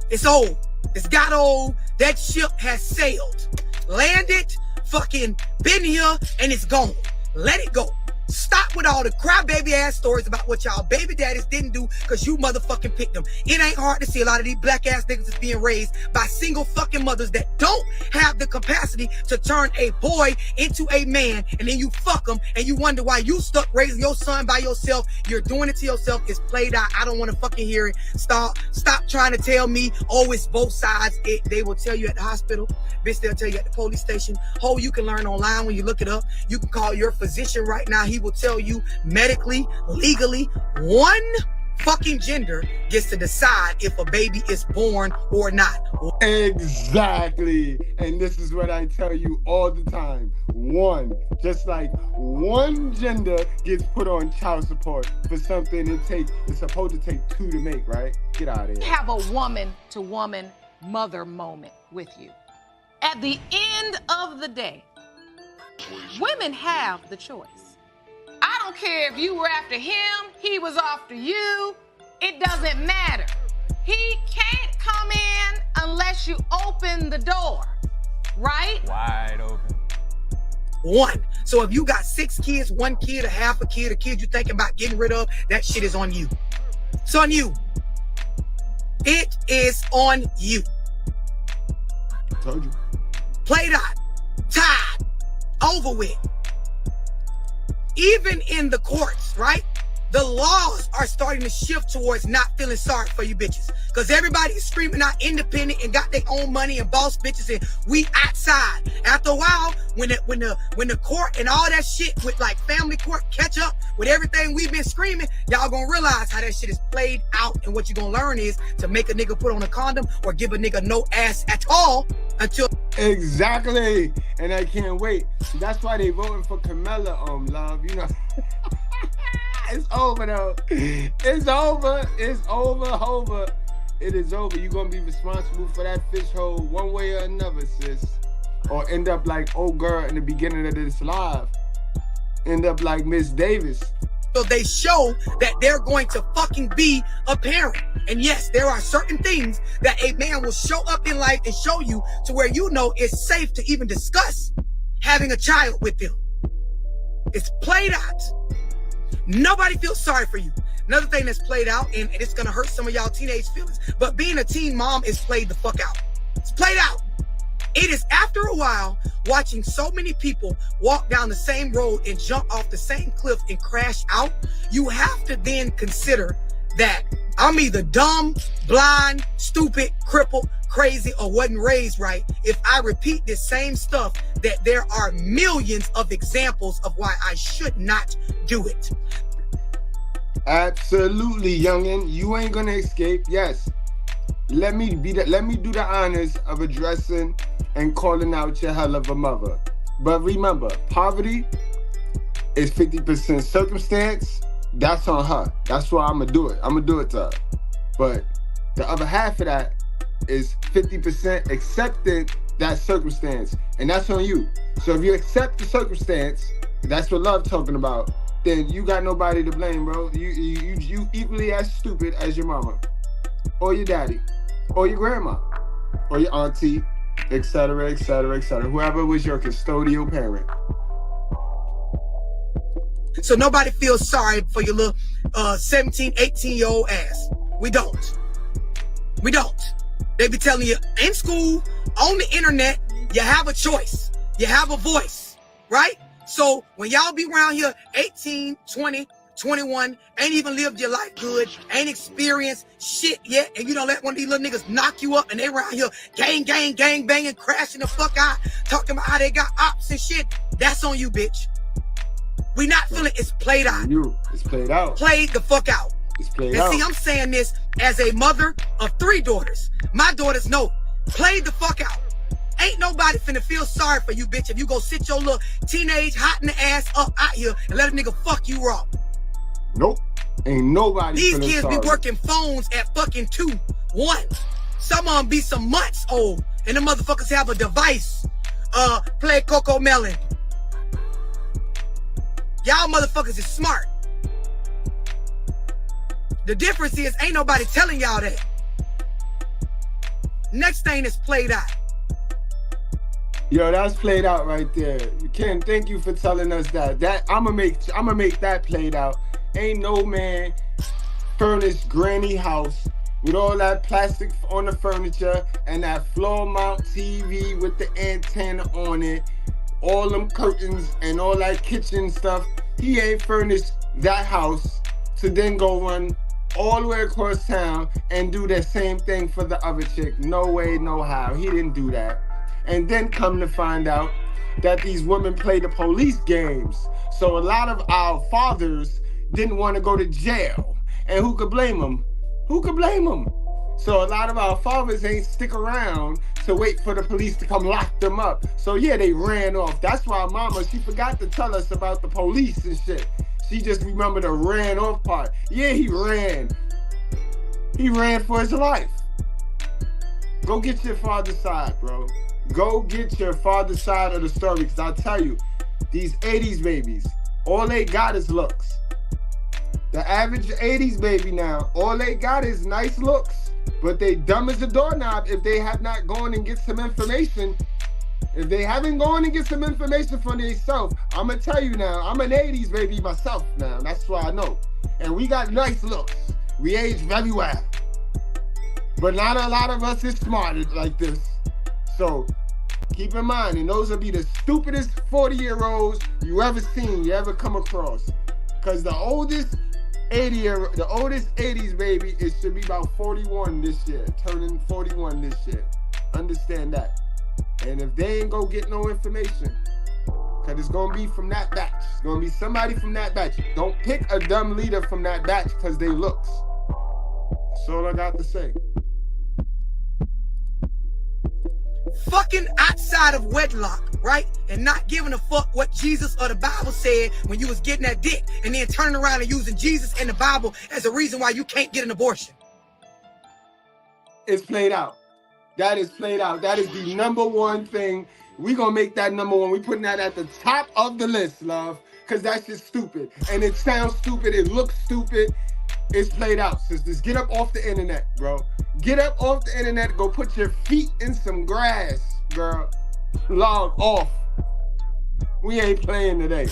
It's old. It's got old. That ship has sailed. Landed, fucking been here, and it's gone. Let it go. Stop with all the crybaby ass stories about what y'all baby daddies didn't do because you motherfucking picked them. It ain't hard to see a lot of these black ass niggas is being raised by single fucking mothers that don't have the capacity to turn a boy into a man, and then you fuck them and you wonder why you stuck raising your son by yourself. You're doing it to yourself. It's played out. I don't want to fucking hear it. Stop trying to tell me, oh, it's both sides. They will tell you at the hospital. Bitch, they'll tell you at the police station. Oh, you can learn online when you look it up. You can call your physician right now. He will tell you medically, legally, one fucking gender gets to decide if a baby is born or not. Exactly. And this is what I tell you all the time. One, just like one gender gets put on child support for something it's supposed to take two to make, right? Get out of here. Have a woman-to-woman mother moment with you. At the end of the day, women have the choice. I don't care if you were after him, he was after you. It doesn't matter. He can't come in unless you open the door, right? Wide open. One. So if you got 6 kids, 1 kid, a half a kid you thinking about getting rid of, that shit is on you. It's on you. It is on you. Told you. Played out. Tied. Over with. Even in the courts, right? The laws are starting to shift towards not feeling sorry for you bitches. Because everybody is screaming out independent and got their own money and boss bitches and we outside. After a while, when the court and all that shit with like family court catch up with everything we've been screaming, y'all gonna realize how that shit is played out. And what you're gonna learn is to make a nigga put on a condom or give a nigga no ass at all until... Exactly. And I can't wait. That's why they voting for Camilla, love, you know. It's over though. It's over. It's over. It is over. You're gonna be responsible for that fish hole one way or another, sis. Or end up like old girl in the beginning of this live. End up like Miss Davis. So they show that they're going to fucking be a parent. And yes, there are certain things that a man will show up in life and show you to where you know it's safe to even discuss. having a child with them. It's played out. Nobody feels sorry for you. Another thing that's played out, and it's gonna hurt some of y'all teenage feelings, but being a teen mom is played the fuck out. It's played out. It is after a while watching so many people walk down the same road and jump off the same cliff and crash out. You have to then consider that I'm either dumb, blind, stupid, crippled, crazy, or wasn't raised right if I repeat this same stuff, that there are millions of examples of why I should not do it. Absolutely, youngin. You ain't gonna escape. Yes. Let me do the honors of addressing and calling out your hell of a mother. But remember, poverty is 50% circumstance. That's on her. That's why I'm gonna do it. I'm gonna do it to her. But the other half of that is 50% accepting that circumstance, and that's on you. So if you accept the circumstance, that's what love talking about, then you got nobody to blame, bro. You equally as stupid as your mama, or your daddy, or your grandma, or your auntie, etc., etc., etc. Whoever was your custodial parent. So nobody feels sorry for your little 17, 18-year-old ass. We don't. We don't. They be telling you in school, on the internet, you have a choice. You have a voice, right? So when y'all be around here 18, 20, 21, ain't even lived your life good, ain't experienced shit yet, and you don't let one of these little niggas knock you up, and they around here gang banging, crashing the fuck out, talking about how they got ops and shit, that's on you, bitch. We not feeling it's played out. It's played out. Played the fuck out. It's played and out. See, I'm saying this as a mother of 3 daughters. My daughters know, played the fuck out. Ain't nobody finna feel sorry for you, bitch, if you go sit your little teenage hot in the ass up out here and let a nigga fuck you raw. Nope. Ain't nobody. These kids be working phones at fucking 2, 1. Some of them be some months old, and the motherfuckers have a device. Play Coco Melon. Y'all motherfuckers is smart. The difference is ain't nobody telling y'all that. Next thing is played out. Yo, that's played out right there. Ken, thank you for telling us that. I'ma make that played out. Ain't no man furnished granny house with all that plastic on the furniture and that floor mount TV with the antenna on it, all them curtains and all that kitchen stuff. He ain't furnished that house to then go run all the way across town and do the same thing for the other chick. No way, no how. He didn't do that. And then come to find out that these women play the police games. So a lot of our fathers didn't want to go to jail. And who could blame them? Who could blame them? So a lot of our fathers ain't stick around to wait for the police to come lock them up. So yeah, they ran off. That's why mama, she forgot to tell us about the police and shit. She just remembered the ran off part. Yeah, he ran. He ran for his life. Go get your father's side, bro. Go get your father's side of the story, because I'll tell you, these 80s babies, all they got is looks. The average 80s baby now, all they got is nice looks, but they dumb as a doorknob if they have not gone and get some information. If they haven't gone and get some information for themselves, I'm going to tell you now, I'm an 80s baby myself now. That's why I know. And we got nice looks. We age very well. But not a lot of us is smart like this. So keep in mind, and those will be the stupidest 40-year-olds you ever seen, you ever come across. Because the oldest 80s baby, it should be about 41 this year, turning 41 this year. Understand that. And if they ain't go get no information, because it's going to be from that batch. It's going to be somebody from that batch. Don't pick a dumb leader from that batch because they looks. That's all I got to say. Fucking outside of wedlock, right? And not giving a fuck what Jesus or the Bible said when you was getting that dick, and then turning around and using Jesus and the Bible as a reason why you can't get an abortion. It's played out. That is played out. That is the number one thing. We're going to make that number one. We're putting that at the top of the list, love, because that's just stupid. And it sounds stupid. It looks stupid. It's played out, sisters. Get up off the internet, bro. Get up off the internet. Go put your feet in some grass, girl. Log off. We ain't playing today.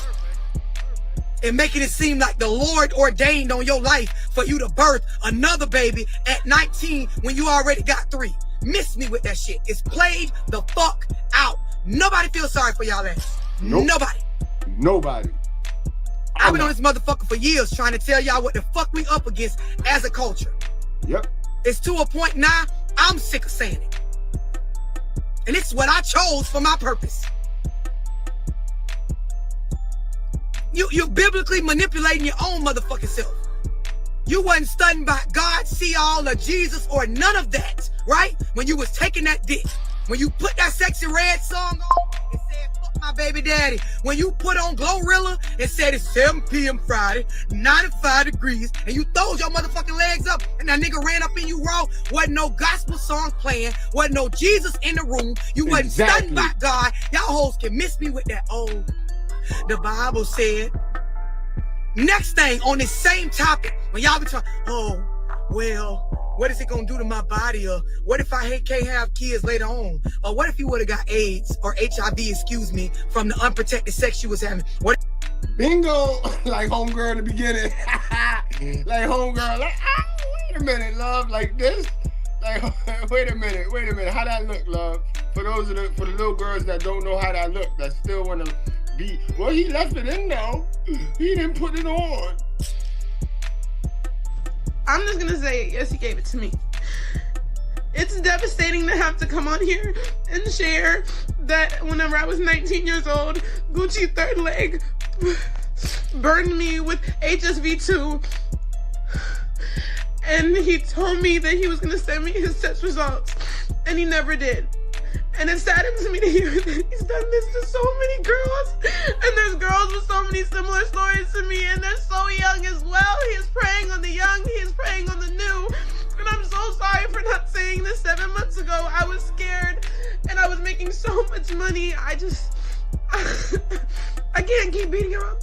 And making it seem like the Lord ordained on your life for you to birth another baby at 19 when you already got 3. Miss me with that shit. It's played the fuck out. Nobody feels sorry for y'all ass. Nope. Nobody. I've been on this motherfucker for years trying to tell y'all what the fuck we up against as a culture. Yep. It's to a point now, I'm sick of saying it. And it's what I chose for my purpose. You're biblically manipulating your own motherfucking self. You wasn't studying by God, see all, or Jesus, or none of that, right? When you was taking that dick. When you put that Sexy Red song on and said, fuck my baby daddy. When you put on Glorilla and said it's 7 p.m. Friday, 95 degrees, and you throwed your motherfucking legs up and that nigga ran up in you raw, wasn't no gospel song playing, wasn't no Jesus in the room, you wasn't studying by God. Y'all hoes can miss me with that, oh, the Bible said. Next thing on this same topic, when y'all be talking, oh, well, what is it gonna do to my body? Or what if I can't have kids later on? Or what if you would have got AIDS or HIV, excuse me, from the unprotected sex you was having? What? Bingo! Like homegirl in the beginning. Like homegirl, like, wait a minute, love, like this. Like, wait a minute, how that look, love? For the little girls that don't know how that look, that still wanna be, well, he left it in though. He didn't put it on. I'm just gonna say, yes, he gave it to me. It's devastating to have to come on here and share that whenever I was 19 years old, Gucci third leg burned me with HSV2. And he told me that he was gonna send me his test results, and he never did. And it saddens me to hear that he's done this to so many girls. And there's girls with so many similar stories to me, and they're so young as well. He is preying on the young, he is preying on the new. And I'm so sorry for not saying this 7 months ago. I was scared, and I was making so much money. I can't keep beating around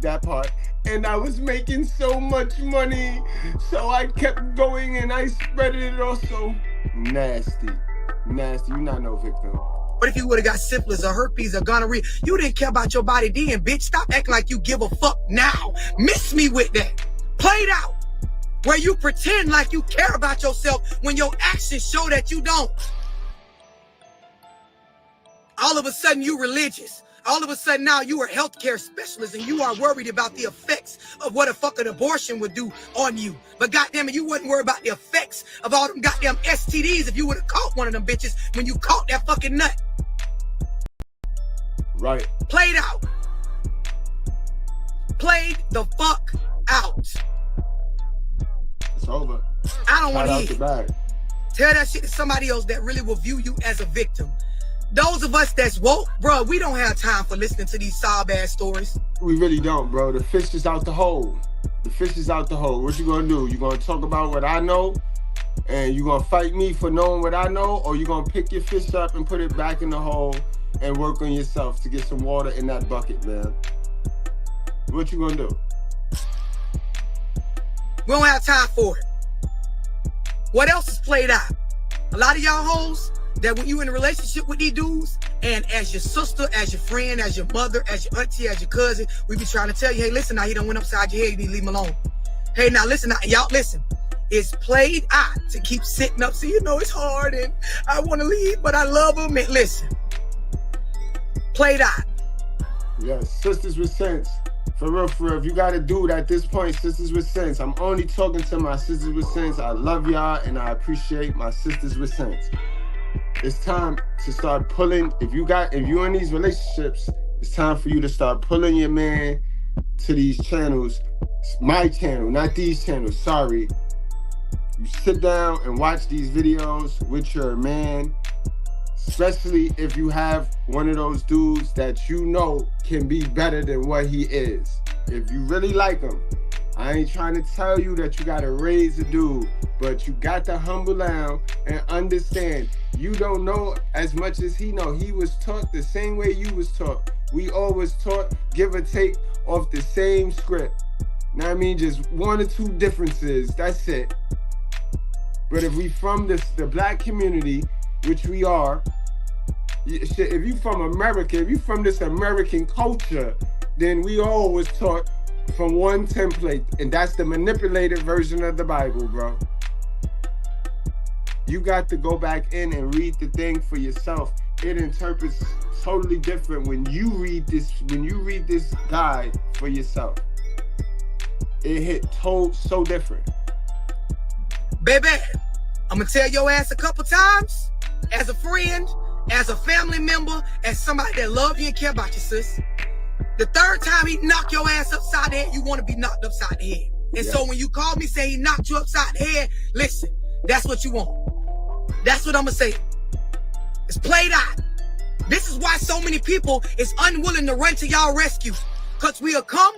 that part. And I was making so much money, so I kept going and I spread it also. Nasty. You're not no victim. What if you would have got syphilis or herpes or gonorrhea? You didn't care about your body then, bitch. Stop acting like you give a fuck now. Miss me with that. Played out. Where you pretend like you care about yourself when your actions show that you don't. All of a sudden you religious. All of a sudden now you are a healthcare specialist and you are worried about the effects of what a fucking abortion would do on you. But goddamn it, you wouldn't worry about the effects of all them goddamn STDs if you would have caught one of them bitches when you caught that fucking nut. Right. Played out. Played the fuck out. It's over. I don't want to hear it. Tell that shit to somebody else that really will view you as a victim. Those of us that's woke, bro, we don't have time for listening to these sob-ass stories. We really don't, bro. The fish is out the hole. The fish is out the hole. What you gonna do? You gonna talk about what I know? And you gonna fight me for knowing what I know? Or you gonna pick your fish up and put it back in the hole and work on yourself to get some water in that bucket, man? What you gonna do? We don't have time for it. What else is played out? A lot of y'all hoes, that when you in a relationship with these dudes, and as your sister, as your friend, as your mother, as your auntie, as your cousin, we be trying to tell you, hey, listen, now he done went upside your head, you need to leave him alone. Hey, now listen, now, y'all listen. It's played out to keep sitting up, so you know it's hard, and I want to leave, but I love him, and listen. Played out. Yes, sisters with sense. For real, if you got a dude at this point, sisters with sense. I'm only talking to my sisters with sense. I love y'all, and I appreciate my sisters with sense. It's time to start pulling. If you're in these relationships, it's time for you to start pulling your man to these channels. My channel, not these channels, sorry. You sit down and watch these videos with your man, especially if you have one of those dudes that you know can be better than what he is. If you really like him, I ain't trying to tell you that you gotta raise a dude, but you got to humble down and understand you don't know as much as he know. He was taught the same way you was taught. We always taught, give or take, off the same script. Now I mean, just 1 or 2 differences, that's it. But if we from the black community, which we are, Shit, if you from America, if you from this American culture, then we all was taught from one template, and that's the manipulated version of the Bible, bro. You got to go back in and read the thing for yourself. It interprets totally different when you read this guide for yourself. It hit so different. Baby, I'm gonna tell your ass a couple times, as a friend, as a family member, as somebody that loves you and care about you, sis. The third time he knock your ass upside the head, you want to be knocked upside the head. And so when you call me saying he knocked you upside the head, listen, that's what you want. That's what I'm gonna say. It's played out. This is why so many people is unwilling to run to y'all rescue. Cause we'll come,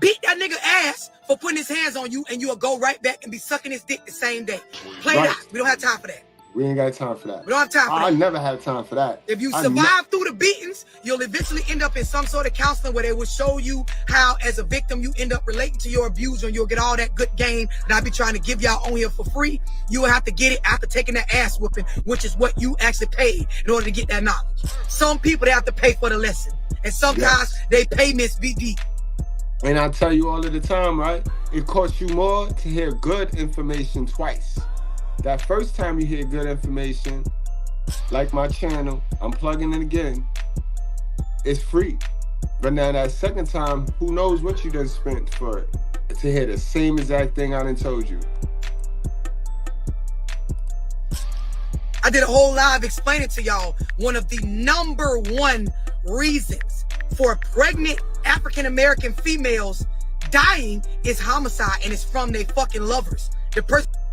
beat that nigga ass for putting his hands on you, and you'll go right back and be sucking his dick the same day. Played out. We don't have time for that. We ain't got time for that. We don't have time for that. I never had time for that. If you survive through the beatings, you'll eventually end up in some sort of counseling where they will show you how, as a victim, you end up relating to your abuser, and you'll get all that good game that I be trying to give y'all on here for free. You will have to get it after taking that ass whooping, which is what you actually paid in order to get that knowledge. Some people, they have to pay for the lesson. And sometimes they pay Miss VD. And I tell you all of the time, right? It costs you more to hear good information twice. That first time you hear good information, like my channel, I'm plugging it again, it's free. But now that second time, who knows what you done spent for it to hear the same exact thing I done told you. I did a whole live explaining to y'all one of the #1 reasons for pregnant African-American females dying is homicide, and it's from their fucking lovers.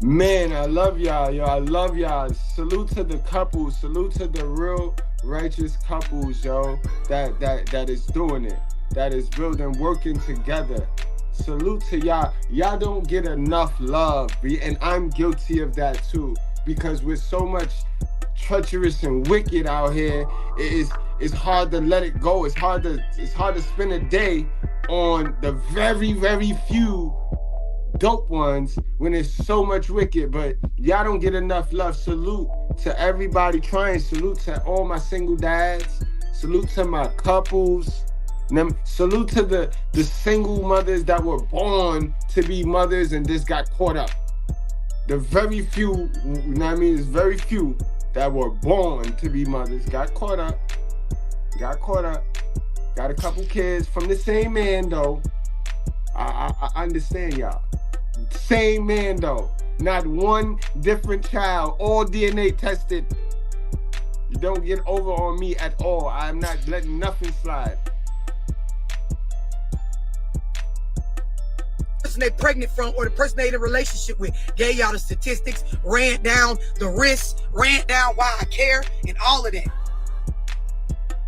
Man, I love y'all, yo. I love y'all. Salute to the couples. Salute to the real righteous couples, yo. That is doing it. That is building, working together. Salute to y'all. Y'all don't get enough love, and I'm guilty of that too. Because with so much treacherous and wicked out here, it's hard to let it go. It's hard to spend a day on the very, very few dope ones when there's so much wicked. But y'all don't get enough love. Salute to everybody trying. Salute to all my single dads. Salute to my couples. Salute to the single mothers that were born to be mothers and just got caught up. The very few, you know what I mean? There's very few that were born to be mothers, got caught up. Got a couple kids from the same man though. I understand y'all. Same man though. Not one different child, all DNA tested. You don't get over on me at all. I'm not letting nothing slide. Person they pregnant from or the person they in a relationship with gave y'all the statistics, ran down the risks, ran down why I care, and all of that.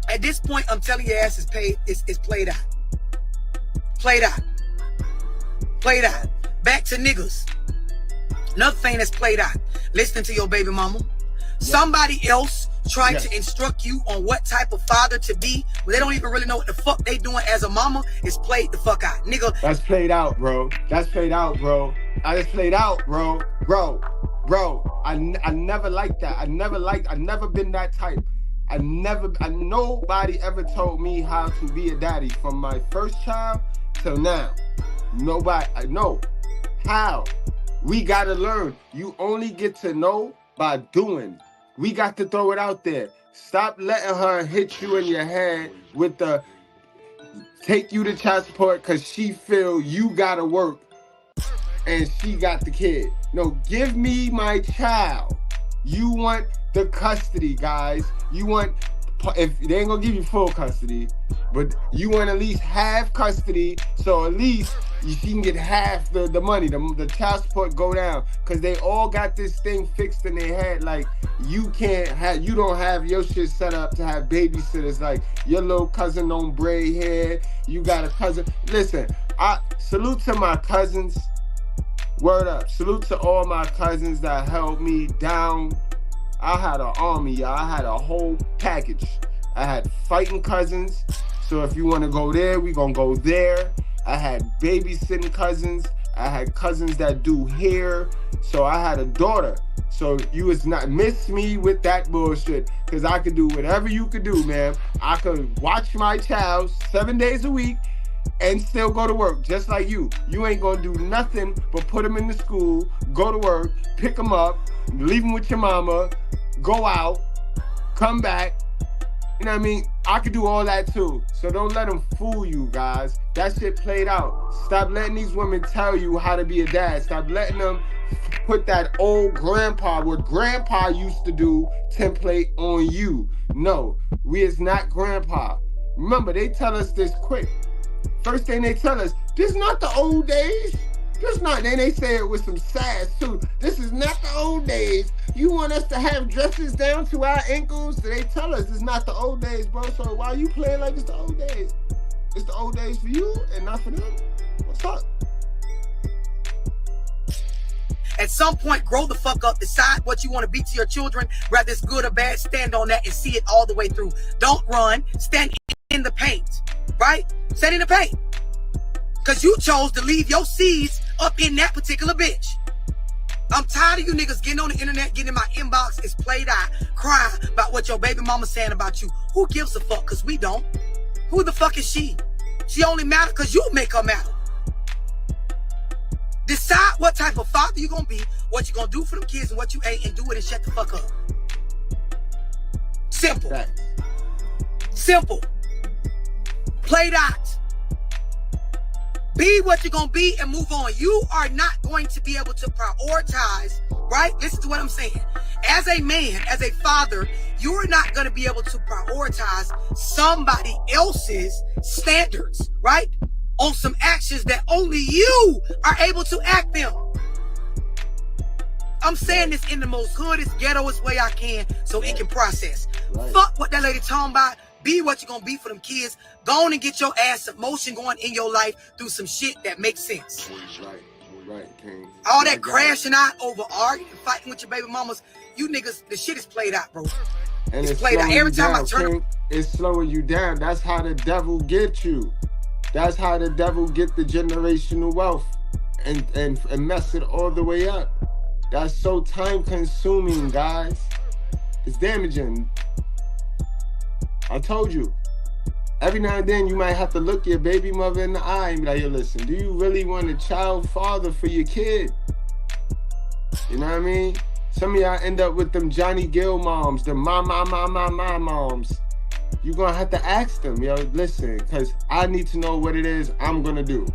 At this point, I'm telling your ass it's played out. Played out. Played out. Back to niggas. Another thing that's played out. Listening to your baby mama. Somebody else trying to instruct you on what type of father to be, but they don't even really know what the fuck they doing as a mama. It's played the fuck out, nigga. That's played out, bro. That's played out, bro. That's played out, bro. Bro. I never liked that. I never been that type. Nobody ever told me how to be a daddy from my first child till now. Nobody, I know. How? We gotta learn. You only get to know by doing. We got to throw it out there. Stop letting her hit you in your head with the take you to child support because she feel you gotta work and she got the kid. No, give me my child. You want the custody, guys. You want, if they ain't gonna give you full custody, but you want at least half custody, so at least she can get half the money, the child support go down, because they all got this thing fixed in their head, like you don't have your shit set up to have babysitters, like your little cousin don't braid hair, you got a cousin. Listen, I salute to my cousins, word up, salute to all my cousins that held me down. I had an army, y'all. I had a whole package. I had fighting cousins, so if you want to go there, we gonna go there. I had babysitting cousins. I had cousins that do hair. So I had a daughter So you is not miss me with that bullshit, because I could do whatever you could do, man. I could watch my child 7 days a week and still go to work, just like you. You ain't gonna do nothing but put them in the school, go to work, pick them up, leave them with your mama, go out, come back. You know what I mean? I could do all that too. So don't let them fool you, guys. That shit played out. Stop letting these women tell you how to be a dad. Stop letting them put that old grandpa, what grandpa used to do, template on you. No, we is not grandpa. Remember, they tell us this quick. First thing they tell us, this is not the old days. This not, then they say it with some sass too. This is not the old days. You want us to have dresses down to our ankles? So they tell us it's not the old days, bro. So why you playing like it's the old days? It's the old days for you and not for them. What's up? At some point, grow the fuck up. Decide what you want to be to your children, whether it's good or bad. Stand on that and see it all the way through. Don't run. Stand in the paint, right? Stand in the paint. Because you chose to leave your seeds up in that particular bitch. I'm tired of you niggas getting on the internet, getting in my inbox, it's played out, crying about what your baby mama's saying about you. Who gives a fuck? Because we don't. Who the fuck is she? She only matter because you make her matter. Decide what type of father you're going to be, what you're going to do for them kids and what you ain't, and do it and shut the fuck up. Simple. Right. Simple. Played out. Be what you're going to be and move on. You are not going to be able to prioritize, right? Listen to what I'm saying. As a man, as a father, you are not going to be able to prioritize somebody else's standards, right? On some actions that only you are able to act them. I'm saying this in the most hoodest, ghettoest way I can so it can process. Right. Fuck what that lady talking about. Be what you're going to be for them kids. Go on and get your ass some motion going in your life through some shit that makes sense. Right, King. All that crashing out over arguing, fighting with your baby mamas, you niggas, the shit is played out, bro. And it's played out. Every time I turn, King, it's slowing you down. That's how the devil gets you. That's how the devil get the generational wealth and mess it all the way up. That's so time consuming, guys. It's damaging. I told you. Every now and then you might have to look your baby mother in the eye and be like, yo, listen, do you really want a child father for your kid? You know what I mean? Some of y'all end up with them Johnny Gill moms, the my moms. You're going to have to ask them, yo, listen, because I need to know what it is I'm going to do.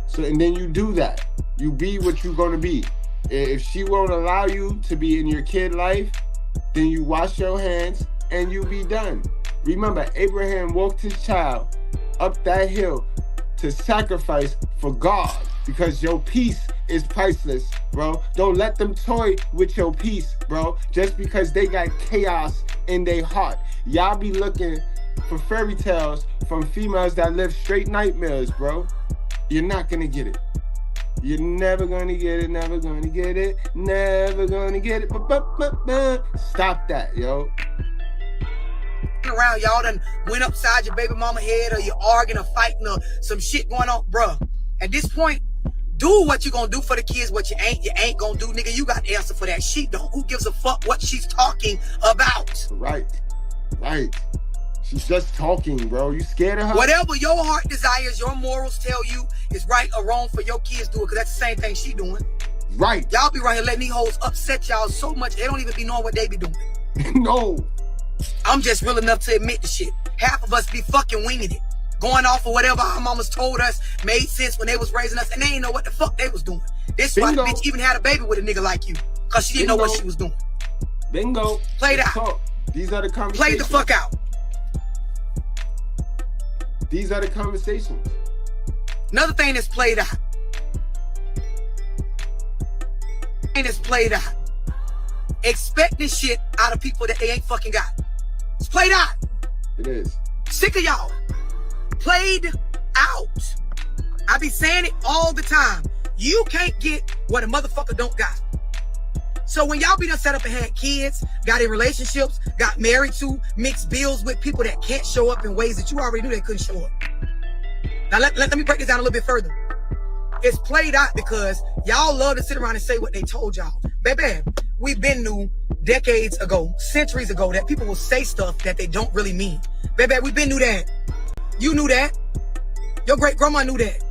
So, and then you do that. You be what you're going to be. If she won't allow you to be in your kid life, then you wash your hands and you be done. Remember, Abraham walked his child up that hill to sacrifice for God because your peace is priceless, bro. Don't let them toy with your peace, bro, just because they got chaos in their heart. Y'all be looking for fairy tales from females that live straight nightmares, bro. You're not gonna get it. You're never gonna get it, never gonna get it, never gonna get it. Stop that, yo. Around, y'all done went upside your baby mama head, or you're arguing or fighting or some shit going on, bruh. At this point, do what you gonna do for the kids. What you ain't gonna do, nigga. You got the answer for that. She don't. Who gives a fuck what she's talking about? Right. She's just talking, bro. You scared of her? Whatever your heart desires, your morals tell you is right or wrong for your kids do it, because that's the same thing she doing. Right. Y'all be right here letting these hoes upset y'all so much they don't even be knowing what they be doing. No. I'm just real enough to admit the shit. Half of us be fucking winging it. Going off of whatever our mamas told us made sense when they was raising us, and they didn't know what the fuck they was doing. This why the bitch even had a baby with a nigga like you, because she didn't know what she was doing. Bingo. Played out. Talk. These are the conversations. Play the fuck out. These are the conversations. Another thing that's played out. Expecting shit out of people that they ain't fucking got. It's played out. It is. Sick of y'all. Played out. I be saying it all the time. You can't get what a motherfucker don't got. So when y'all be done set up and had kids, got in relationships, got married to, mixed bills with people that can't show up in ways that you already knew they couldn't show up. Now let me break this down a little bit further. It's played out because y'all love to sit around and say what they told y'all. Baby, we've been knew decades ago, centuries ago, that people will say stuff that they don't really mean. Baby, we've been knew that. You knew that. Your great grandma knew that.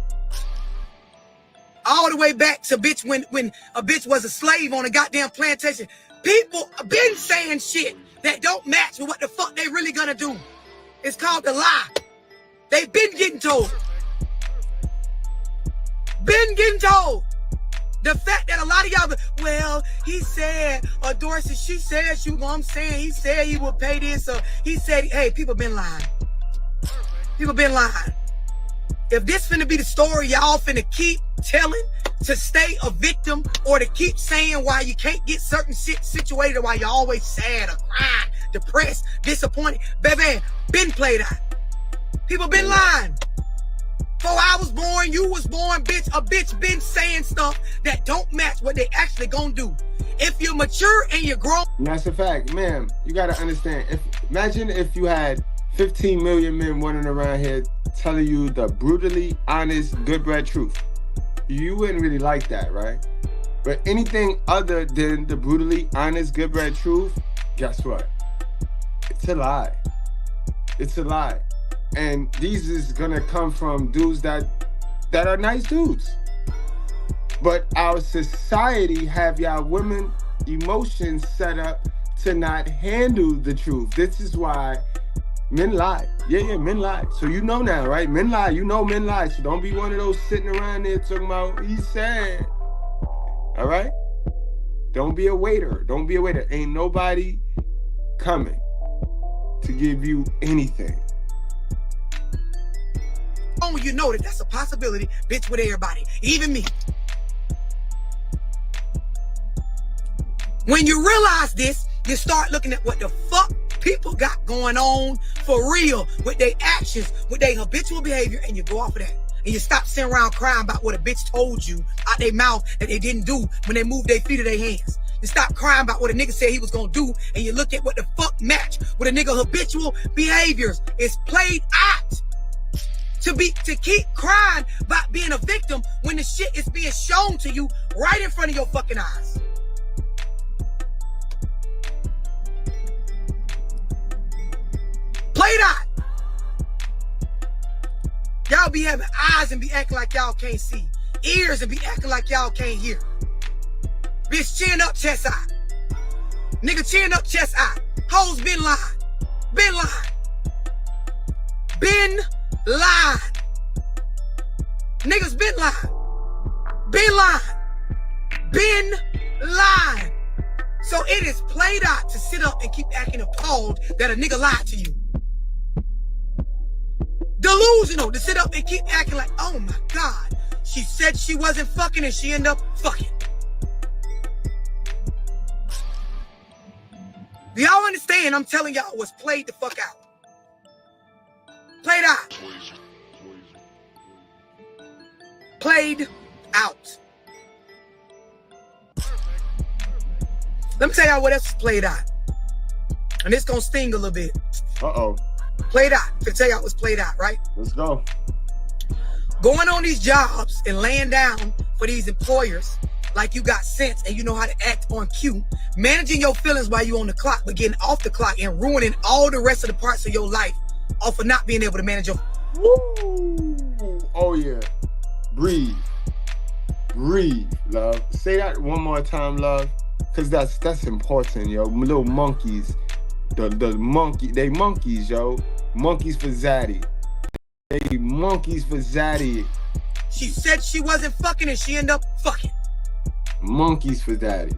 All the way back to bitch when a bitch was a slave on a goddamn plantation. People have been saying shit that don't match with what the fuck they really gonna do. It's called the lie. They've been getting told. Been getting told. The fact that a lot of y'all, well, he said, or Dorsey, she said, you know what I'm saying? He said he would pay this, or he said, hey, people been lying. People been lying. If this finna be the story y'all finna keep telling to stay a victim, or to keep saying why you can't get certain shit situated, or why you're always sad or crying, depressed, disappointed, baby, been played out. People been lying. Before I was born, you was born, bitch. A bitch been saying stuff that don't match what they actually gonna do. If you're mature and you're grown. And that's a fact, ma'am. You gotta understand. Imagine if you had 15 million men running around here telling you the brutally honest, good-bred truth. You wouldn't really like that, right? But anything other than the brutally honest, good-bred truth, guess what? It's a lie. It's a lie. And these is gonna come from dudes that are nice dudes. But our society have y'all women emotions set up to not handle the truth. This is why men lie. Yeah, men lie. So you know now, right? Men lie. You know men lie. So don't be one of those sitting around there talking about, he said. All right? Don't be a waiter. Don't be a waiter. Ain't nobody coming to give you anything. Oh, you know that that's a possibility, bitch, with everybody, even me. When you realize this, you start looking at what the fuck people got going on for real with their actions, with their habitual behavior, and you go off of that. And you stop sitting around crying about what a bitch told you out their mouth that they didn't do when they moved their feet or their hands. You stop crying about what a nigga said he was gonna do, and you look at what the fuck match with a nigga habitual behaviors. It's played out. To keep crying about being a victim when the shit is being shown to you right in front of your fucking eyes. Play that. Y'all be having eyes and be acting like y'all can't see. Ears and be acting like y'all can't hear. Bitch, chin up, chest out. Nigga, chin up, chest out. Hoes been lying. Been lying. Been lying. Niggas been lying. Been lying. Been lying. So it is played out to sit up and keep acting appalled that a nigga lied to you. Delusional to sit up and keep acting like, oh my God, she said she wasn't fucking and she ended up fucking. Do y'all understand? I'm telling y'all what's played the fuck out. Played out. Played out. Let me tell y'all what else is played out. And it's gonna sting a little bit. Uh-oh. Played out. To tell y'all what's played out, right? Let's go. Going on these jobs and laying down for these employers like you got sense and you know how to act on cue. Managing your feelings while you on the clock, but getting off the clock and ruining all the rest of the parts of your life off of not being able to manage your... Woo! Oh, yeah. Breathe. Breathe, love. Say that one more time, love. Because that's important, yo. Little monkeys. They monkeys, yo. Monkeys for Zaddy. They monkeys for Zaddy. She said she wasn't fucking and she ended up fucking. Monkeys for Daddy.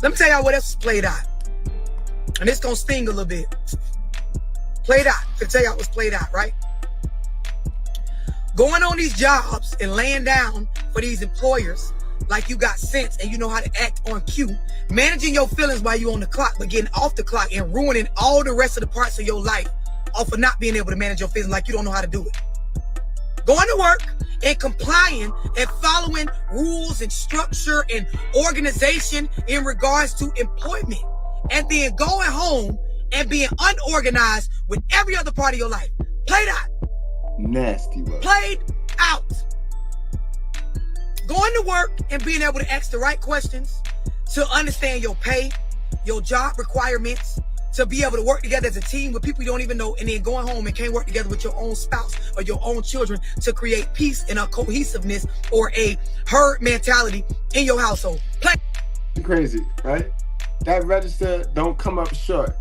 Let me tell y'all what else is played out. And it's gonna sting a little bit. Played out. To tell y'all what's played out, right? Going on these jobs and laying down for these employers like you got sense and you know how to act on cue. Managing your feelings while you on the clock, but getting off the clock and ruining all the rest of the parts of your life off of not being able to manage your feelings like you don't know how to do it. Going to work and complying and following rules and structure and organization in regards to employment, and then going home and being unorganized with every other part of your life. Played out. Nasty, bro. Played out. Going to work and being able to ask the right questions, to understand your pay, your job requirements, to be able to work together as a team with people you don't even know, and then going home and can't work together with your own spouse or your own children to create peace and a cohesiveness or a herd mentality in your household. Crazy, right? That register don't come up short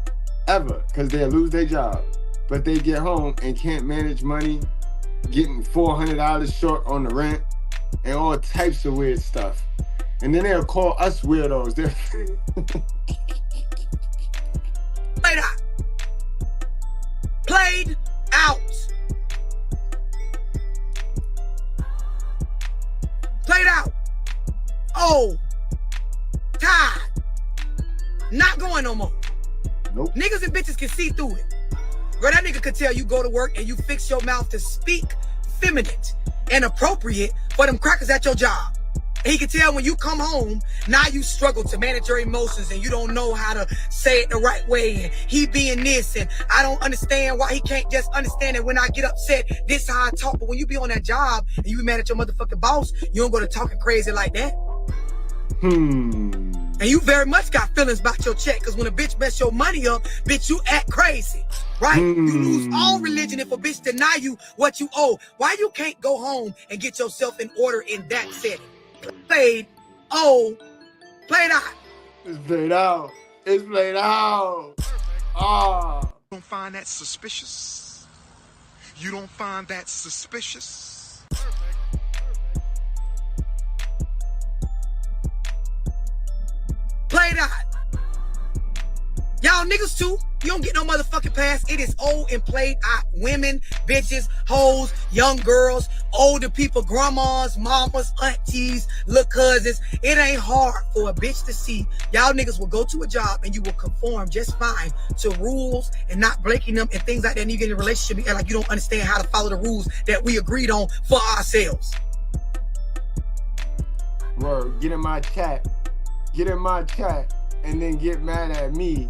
ever because they'll lose their job, but they get home and can't manage money, getting $400 short on the rent and all types of weird stuff. And then they'll call us weirdos. Played out. Played out. Played out. Oh, tired. Not going no more. Nope. Niggas and bitches can see through it. Girl, that nigga could tell you go to work and you fix your mouth to speak feminine and appropriate for them crackers at your job. And he can tell when you come home, now you struggle to manage your emotions and you don't know how to say it the right way. And he being this, and I don't understand why he can't just understand it when I get upset. This how I talk. But when you be on that job and you be mad at your motherfucking boss, you don't go to talking crazy like that. And you very much got feelings about your check, because when a bitch mess your money up, bitch, you act crazy, right? You lose all religion if a bitch deny you what you owe. Why you can't go home and get yourself in order in that setting? Played out. It's played out. It's played out. Ah. You don't find that suspicious? You don't find that suspicious? Played out. Y'all niggas too. You don't get no motherfucking pass. It is old and played out. Women, bitches, hoes, young girls, older people, grandmas, mamas, aunties, little cousins. It ain't hard for a bitch to see. Y'all niggas will go to a job and you will conform just fine to rules and not breaking them and things like that. And you get in a relationship and like you don't understand how to follow the rules that we agreed on for ourselves. Word, get in my chat. Get in my chat and then get mad at me.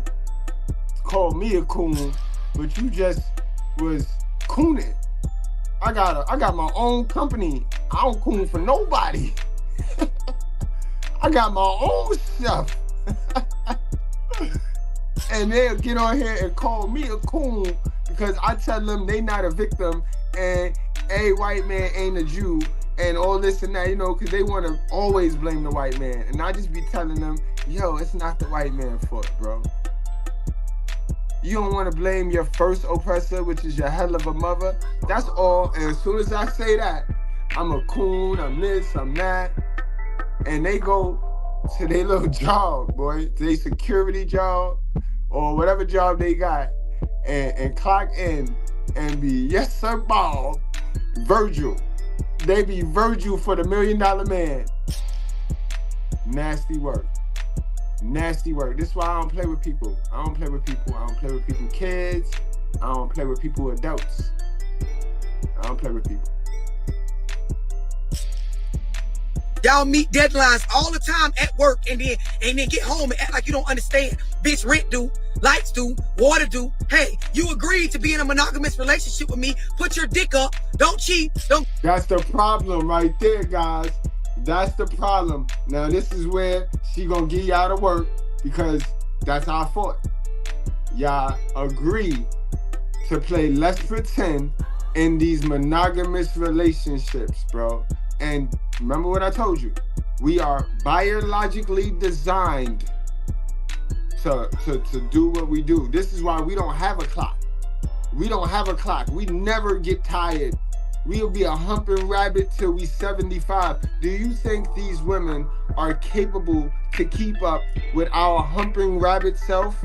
Call me a coon, but you just was cooning. I got my own company. I don't coon for nobody. I got my own stuff. And they'll get on here and call me a coon because I tell them they not a victim and a white man ain't a Jew and all this and that, you know, because they want to always blame the white man. And I just be telling them, yo, it's not the white man's fault, bro. You don't want to blame your first oppressor, which is your hell of a mother. That's all. And as soon as I say that, I'm a coon, I'm this, I'm that. And they go to their little job, boy, to their security job or whatever job they got and clock in and be, yes, sir, Bob, Virgil. They be Virgil for the $1 Million Man. Nasty work. Nasty work. This is why I don't play with people. I don't play with people. I don't play with people kids. I don't play with people adults. I don't play with people. Y'all meet deadlines all the time at work and then get home and act like you don't understand. Bitch, rent due, lights due, water due. Hey, you agreed to be in a monogamous relationship with me. Put your dick up. Don't cheat. Don't. That's the problem right there, guys. That's the problem. Now, this is where she gonna get you out of work because that's our fault. Y'all agree to play let's pretend in these monogamous relationships, bro. And remember what I told you. We are biologically designed to do what we do. This is why we don't have a clock. We don't have a clock. We never get tired. We'll be a humping rabbit till we 75. Do you think these women are capable to keep up with our humping rabbit self?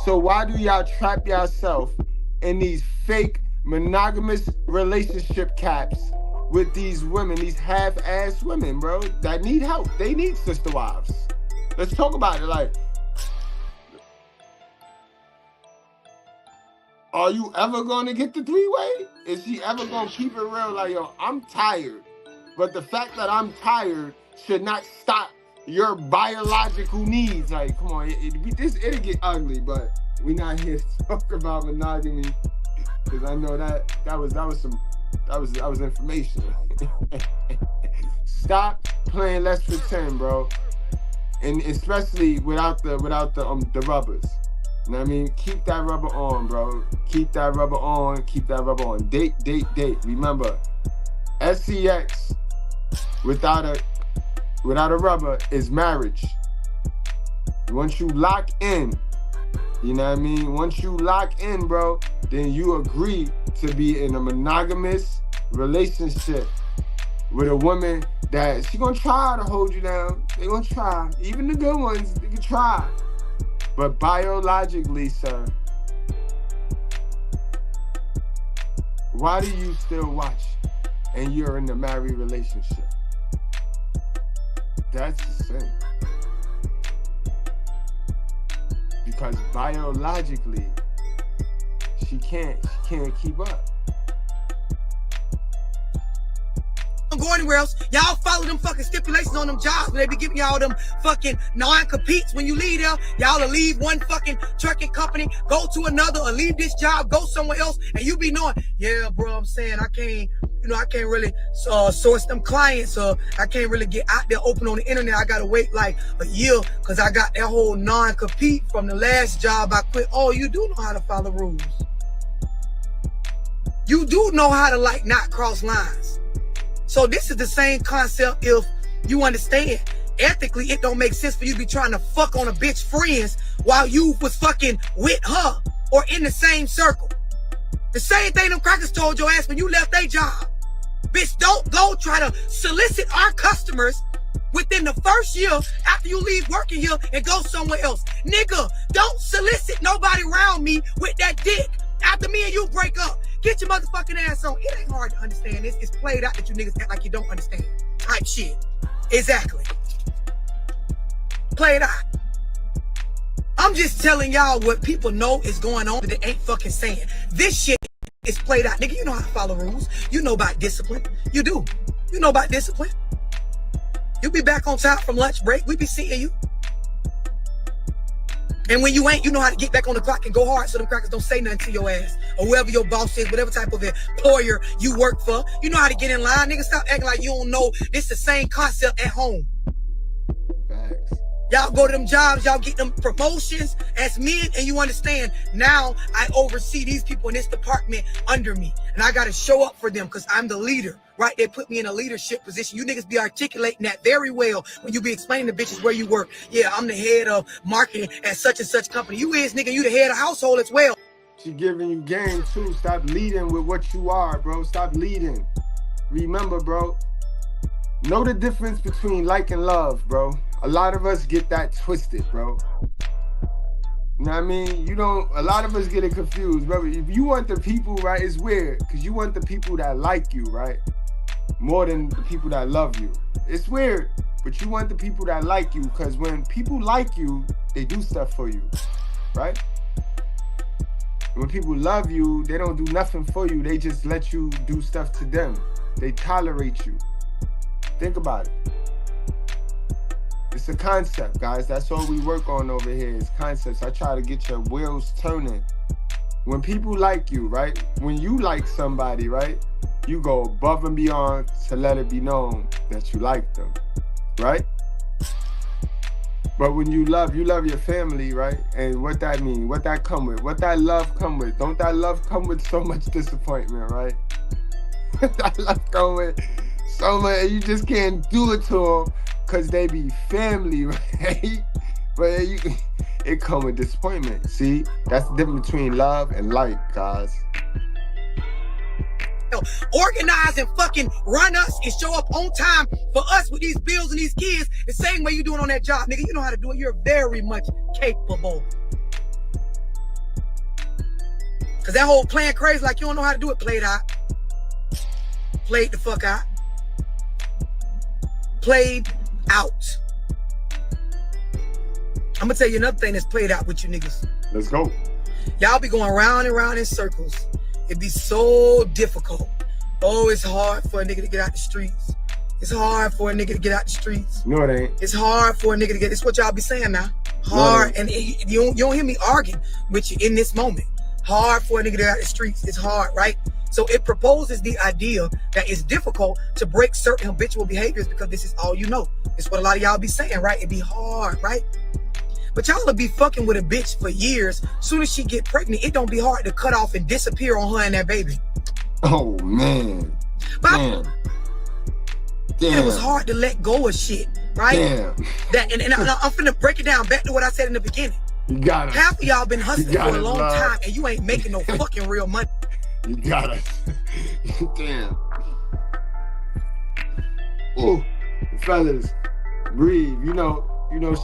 So why do y'all trap yourself in these fake monogamous relationship caps with these women, these half-ass women, bro, that need help? They need sister wives. Let's talk about it. Like, are you ever going to get the three-way? Is she ever going to keep it real? Like, yo, I'm tired. But the fact that I'm tired should not stop your biological needs. Like, come on, it'll get ugly, but we're not here to talk about monogamy. Because I know that was information. Stop playing Let's Pretend, bro. And especially without the rubbers. You know what I mean? Keep that rubber on, bro. Keep that rubber on. Keep that rubber on. Date. Remember, SCX without a rubber is marriage. Once you lock in, you know what I mean? Once you lock in, bro, then you agree to be in a monogamous relationship with a woman that she gonna try to hold you down. They gonna try. Even the good ones, they can try. But biologically, sir, why do you still watch and you're in a married relationship? That's the thing. Because biologically, she can't keep up. Don't go anywhere else. Y'all follow them fucking stipulations on them jobs when they be giving y'all them fucking non-competes. When you leave there, y'all will leave one fucking trucking company, go to another, or leave this job, go somewhere else, and you be knowing, yeah, bro, I'm saying I can't really source them clients, or I can't really get out there open on the internet. I gotta wait like a year because I got that whole non-compete from the last job I quit. Oh, you do know how to follow rules. You do know how to like not cross lines. So this is the same concept. If you understand, ethically, it don't make sense for you to be trying to fuck on a bitch friends while you was fucking with her or in the same circle. The same thing them crackers told your ass when you left their job. Bitch, don't go try to solicit our customers within the first year after you leave working here and go somewhere else. Nigga, don't solicit nobody around me with that dick after me and you break up. Get your motherfucking ass on. It ain't hard to understand this. It's played out that you niggas act like you don't understand. Type shit. Exactly. Play it out. I'm just telling y'all what people know is going on that they ain't fucking saying. This shit is played out. Nigga, you know how to follow rules. You know about discipline. You do. You know about discipline. You be back on time from lunch break. We be seeing you. And when you ain't, you know how to get back on the clock and go hard so them crackers don't say nothing to your ass. Or whoever your boss is, whatever type of employer you work for. You know how to get in line. Nigga, stop acting like you don't know. This the same concept at home. Facts. Y'all go to them jobs, y'all get them promotions as men, and you understand, now I oversee these people in this department under me. And I got to show up for them because I'm the leader, right? They put me in a leadership position. You niggas be articulating that very well when you be explaining to bitches where you work. Yeah, I'm the head of marketing at such and such company. You is, nigga, you the head of household as well. She giving you game too. Stop leading with what you are, bro. Stop leading. Remember, bro, know the difference between like and love, bro. A lot of us get that twisted, bro. You know what I mean? A lot of us get it confused, bro. If you want the people, right, it's weird, because you want the people that like you, right, more than the people that love you. It's weird, but you want the people that like you, because when people like you, they do stuff for you, right? When people love you, they don't do nothing for you. They just let you do stuff to them. They tolerate you. Think about it. It's a concept, guys. That's all we work on over here is concepts. I try to get your wheels turning. When people like you, right? When you like somebody, right? You go above and beyond to let it be known that you like them, right? But when you love your family, right? And what that mean, what that come with, what that love come with. Don't that love come with so much disappointment, right? That love come with so much, and you just can't do it to them because they be family, right? But it come with disappointment. See, that's the difference between love and like, guys. Organize and fucking run us and show up on time for us with these bills and these kids the same way you doing on that job, nigga. You know how to do it. You're very much capable. Cause that whole playing crazy like you don't know how to do it, played out. Played the fuck out. Played out. I'm gonna tell you another thing that's played out with you niggas. Let's go. Y'all be going round and round in circles. It'd be so difficult. Oh, it's hard for a nigga to get out the streets. It's hard for a nigga to get out the streets. No, it ain't. It's hard for a nigga to get. It's what y'all be saying now. Hard, no, and you don't hear me arguing with you in this moment. Hard for a nigga to get out the streets. It's hard, right? So it proposes the idea that it's difficult to break certain habitual behaviors because this is all you know. It's what a lot of y'all be saying, right? It'd be hard, right? But y'all will be fucking with a bitch for years. Soon as she get pregnant, it don't be hard to cut off and disappear on her and that baby. Oh, man. Damn. It was hard to let go of shit, right? Damn. And I'm finna break it down back to what I said in the beginning. You got it. Half of y'all been hustling for a long love. time and you ain't making no fucking real money. You got it. Damn. Ooh, fellas, breathe. You know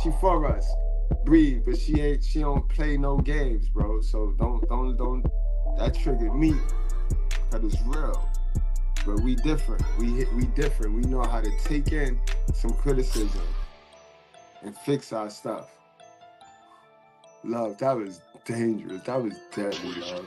she for us. Breathe, but she don't play no games, bro. So don't. That triggered me. Cause it's real. But we different. We different. We know how to take in some criticism and fix our stuff. Love, that was dangerous. That was deadly, love.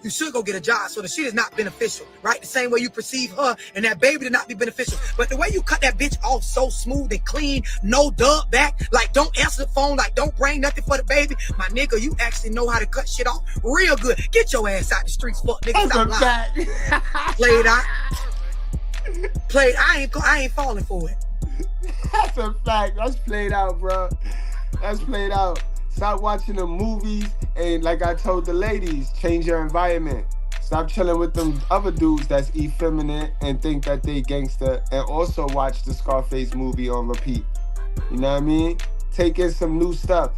You should go get a job so the shit is not beneficial, right? The same way you perceive her and that baby to not be beneficial. But the way you cut that bitch off so smooth and clean, no dub back, like don't answer the phone, like don't bring nothing for the baby. My nigga, you actually know how to cut shit off real good. Get your ass out the streets, fuck nigga. Stop lying. Played out. Played. I ain't falling for it. That's a fact. That's played out, bro. That's played out. Stop watching the movies and, like I told the ladies, change your environment. Stop chilling with them other dudes that's effeminate and think that they gangster, and also watch the Scarface movie on repeat. You know what I mean? Take in some new stuff.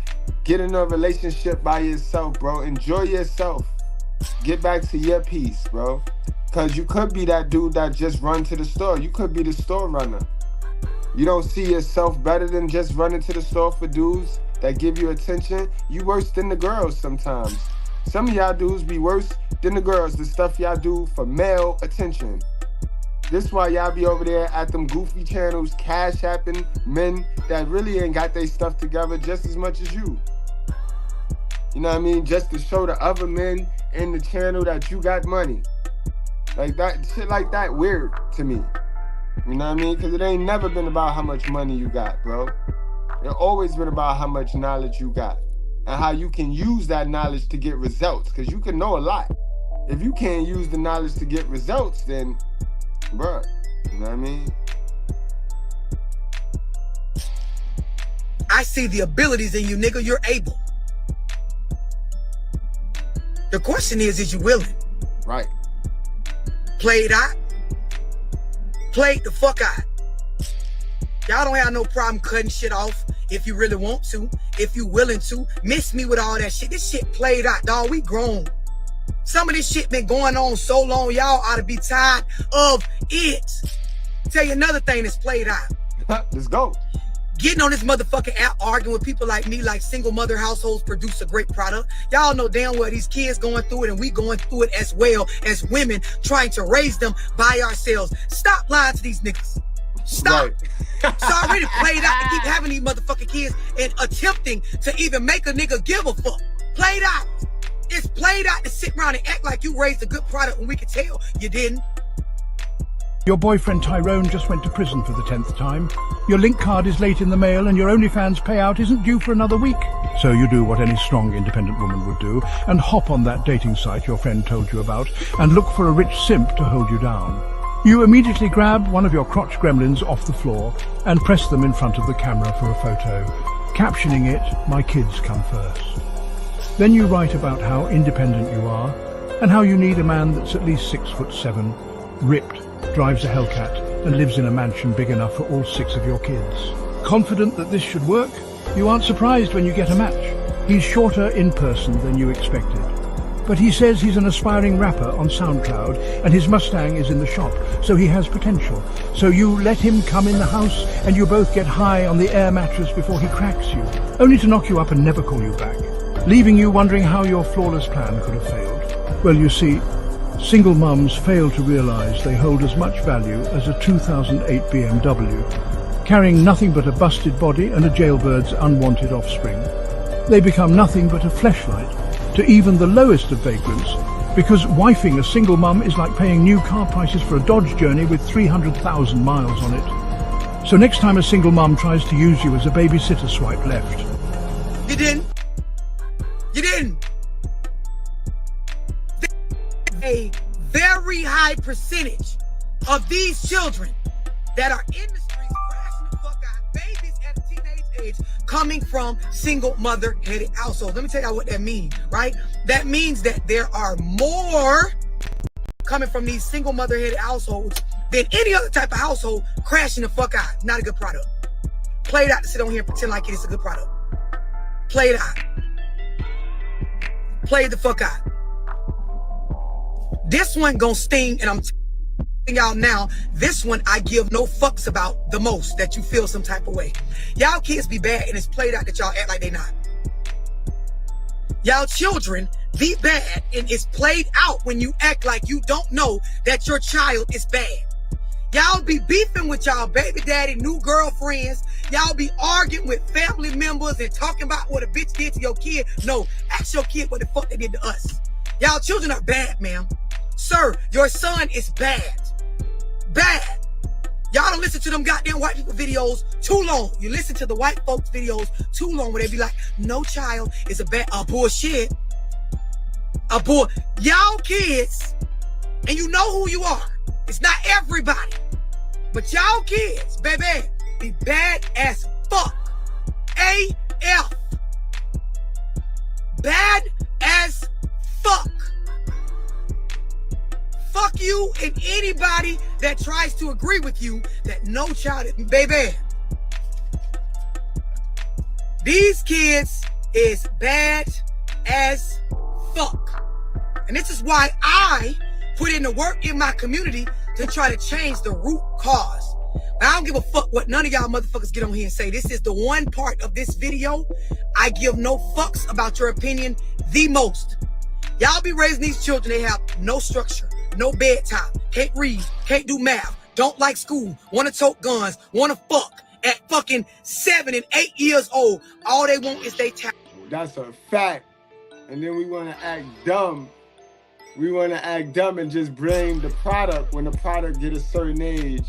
Get in a relationship by yourself, bro. Enjoy yourself. Get back to your peace, bro. Because you could be that dude that just run to the store. You could be the store runner. You don't see yourself better than just running to the store for dudes that give you attention. You worse than the girls sometimes. Some of y'all dudes be worse than the girls, the stuff y'all do for male attention. This is why y'all be over there at them goofy channels, cash apping men that really ain't got their stuff together just as much as you. You know what I mean? Just to show the other men in the channel that you got money. Like that, shit like that weird to me. You know what I mean? Because it ain't never been about how much money you got, bro. It's always been about how much knowledge you got and how you can use that knowledge to get results, because you can know a lot. If you can't use the knowledge to get results, then, bruh, you know what I mean? I see the abilities in you, nigga. You're able. The question is you willing? Right. Played out. Played the fuck out. Y'all don't have no problem cutting shit off if you really want to, if you willing to. Miss me with all that shit. This shit played out, dog. We grown. Some of this shit been going on so long, y'all ought to be tired of it. Tell you another thing that's played out. Let's go. Getting on this motherfucking app arguing with people like me, like single mother households produce a great product. Y'all know damn well these kids going through it and we going through it as well as women trying to raise them by ourselves. Stop lying to these niggas. Stop. Right. So I already played out to keep having these motherfucking kids and attempting to even make a nigga give a fuck. Played out. It's played out to sit around and act like you raised a good product when we could tell you didn't. Your boyfriend Tyrone just went to prison for the 10th time. Your link card is late in the mail and your OnlyFans payout isn't due for another week. So you do what any strong, independent woman would do and hop on that dating site your friend told you about and look for a rich simp to hold you down. You immediately grab one of your crotch gremlins off the floor and press them in front of the camera for a photo, captioning it, "My kids come first." Then you write about how independent you are and how you need a man that's at least 6'7", ripped, drives a Hellcat and lives in a mansion big enough for all 6 of your kids. Confident that this should work, you aren't surprised when you get a match. He's shorter in person than you expected. But he says he's an aspiring rapper on SoundCloud and his Mustang is in the shop, so he has potential. So you let him come in the house and you both get high on the air mattress before he cracks you, only to knock you up and never call you back, leaving you wondering how your flawless plan could have failed. Well, you see, single mums fail to realize they hold as much value as a 2008 BMW, carrying nothing but a busted body and a jailbird's unwanted offspring. They become nothing but a fleshlight to even the lowest of vagrants, because wifing a single mum is like paying new car prices for a Dodge Journey with 300,000 miles on it. So next time a single mum tries to use you as a babysitter, swipe left. You didn't. You didn't. very high percentage of these children that are in the streets crashing the fuck out, babies at a teenage age, coming from single mother-headed households. Let me tell you what that means, right? That means that there are more coming from these single mother-headed households than any other type of household crashing the fuck out. Not a good product. Play it out to sit on here and pretend like it is a good product. Play it out. Play the fuck out. This one gonna sting, and I'm telling y'all now, this one I give no fucks about the most, that you feel some type of way. Y'all kids be bad, and it's played out that y'all act like they not. Y'all children be bad, and it's played out when you act like you don't know that your child is bad. Y'all be beefing with y'all baby daddy, new girlfriends. Y'all be arguing with family members and talking about what a bitch did to your kid. No, ask your kid what the fuck they did to us. Y'all children are bad, ma'am. Sir, your son is bad. Bad. Y'all don't listen to them goddamn white people videos too long. You listen to the white folks videos too long where they be like, no child is a bad, bullshit. Y'all kids, and you know who you are. It's not everybody. But y'all kids, baby, be bad as fuck. AF. Bad as fuck. Fuck you and anybody that tries to agree with you that no child is, baby. These kids is bad as fuck. And this is why I put in the work in my community to try to change the root cause. But I don't give a fuck what none of y'all motherfuckers get on here and say. This is the one part of this video I give no fucks about your opinion the most. Y'all be raising these children, they have no structure, no bedtime, can't read, can't do math, don't like school, want to tote guns, want to fuck at fucking 7 and 8 years old. All they want is they talent. That's a fact. And then we want to act dumb. We want to act dumb and just blame the product when the product get a certain age.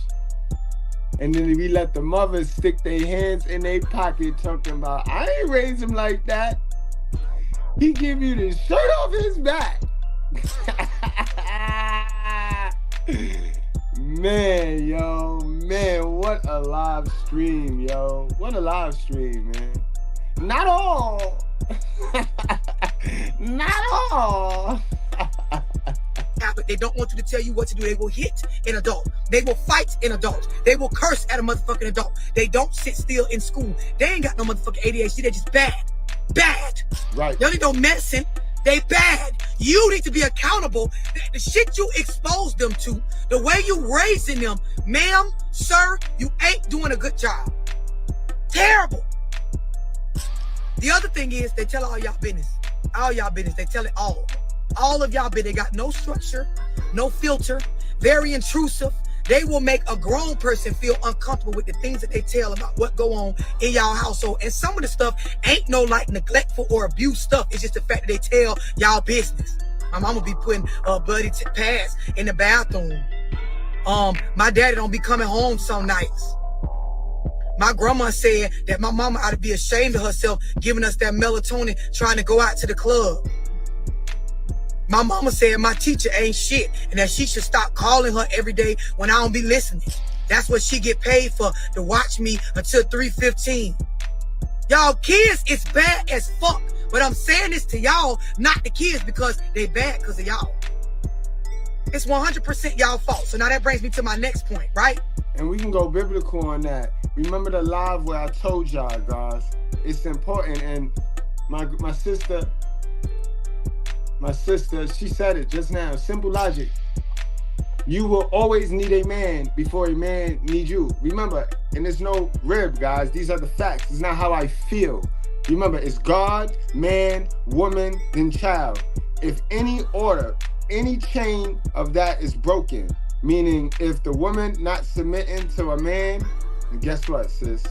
And then we let the mothers stick their hands in their pocket talking about, I ain't raised him like that. He give you the shirt off his back. Man, yo, man, what a live stream, yo. What a live stream, man. Not all. Not all. But they don't want you to tell you what to do. They will hit an adult. They will fight an adult. They will curse at a motherfucking adult. They don't sit still in school. They ain't got no motherfucking ADHD. They're just bad. Bad. Right. Y'all need no medicine. They bad. You need to be accountable. The shit you expose them to, the way you raising them, ma'am, sir, you ain't doing a good job. Terrible. The other thing is they tell all y'all business. All y'all business. They tell it all. All of y'all business. They got no structure, no filter, very intrusive. They will make a grown person feel uncomfortable with the things that they tell about what go on in y'all household. And some of the stuff ain't no like neglectful or abuse stuff. It's just the fact that they tell y'all business. My mama be putting bloody pads in the bathroom. My daddy don't be coming home some nights. My grandma said that my mama ought to be ashamed of herself giving us that melatonin trying to go out to the club. My mama said my teacher ain't shit and that she should stop calling her every day when I don't be listening. That's what she get paid for, to watch me until 3:15. Y'all kids is bad as fuck. But I'm saying this to y'all, not the kids, because they bad because of y'all. It's 100% y'all fault. So now that brings me to my next point, right? And we can go biblical on that. Remember the live where I told y'all, guys, it's important. And my sister, she said it just now. Simple logic. You will always need a man before a man needs you. Remember, and there's no rib, guys. These are the facts. It's not how I feel. Remember, it's God, man, woman, then child. If any order, any chain of that is broken, meaning if the woman not submitting to a man, guess what, sis?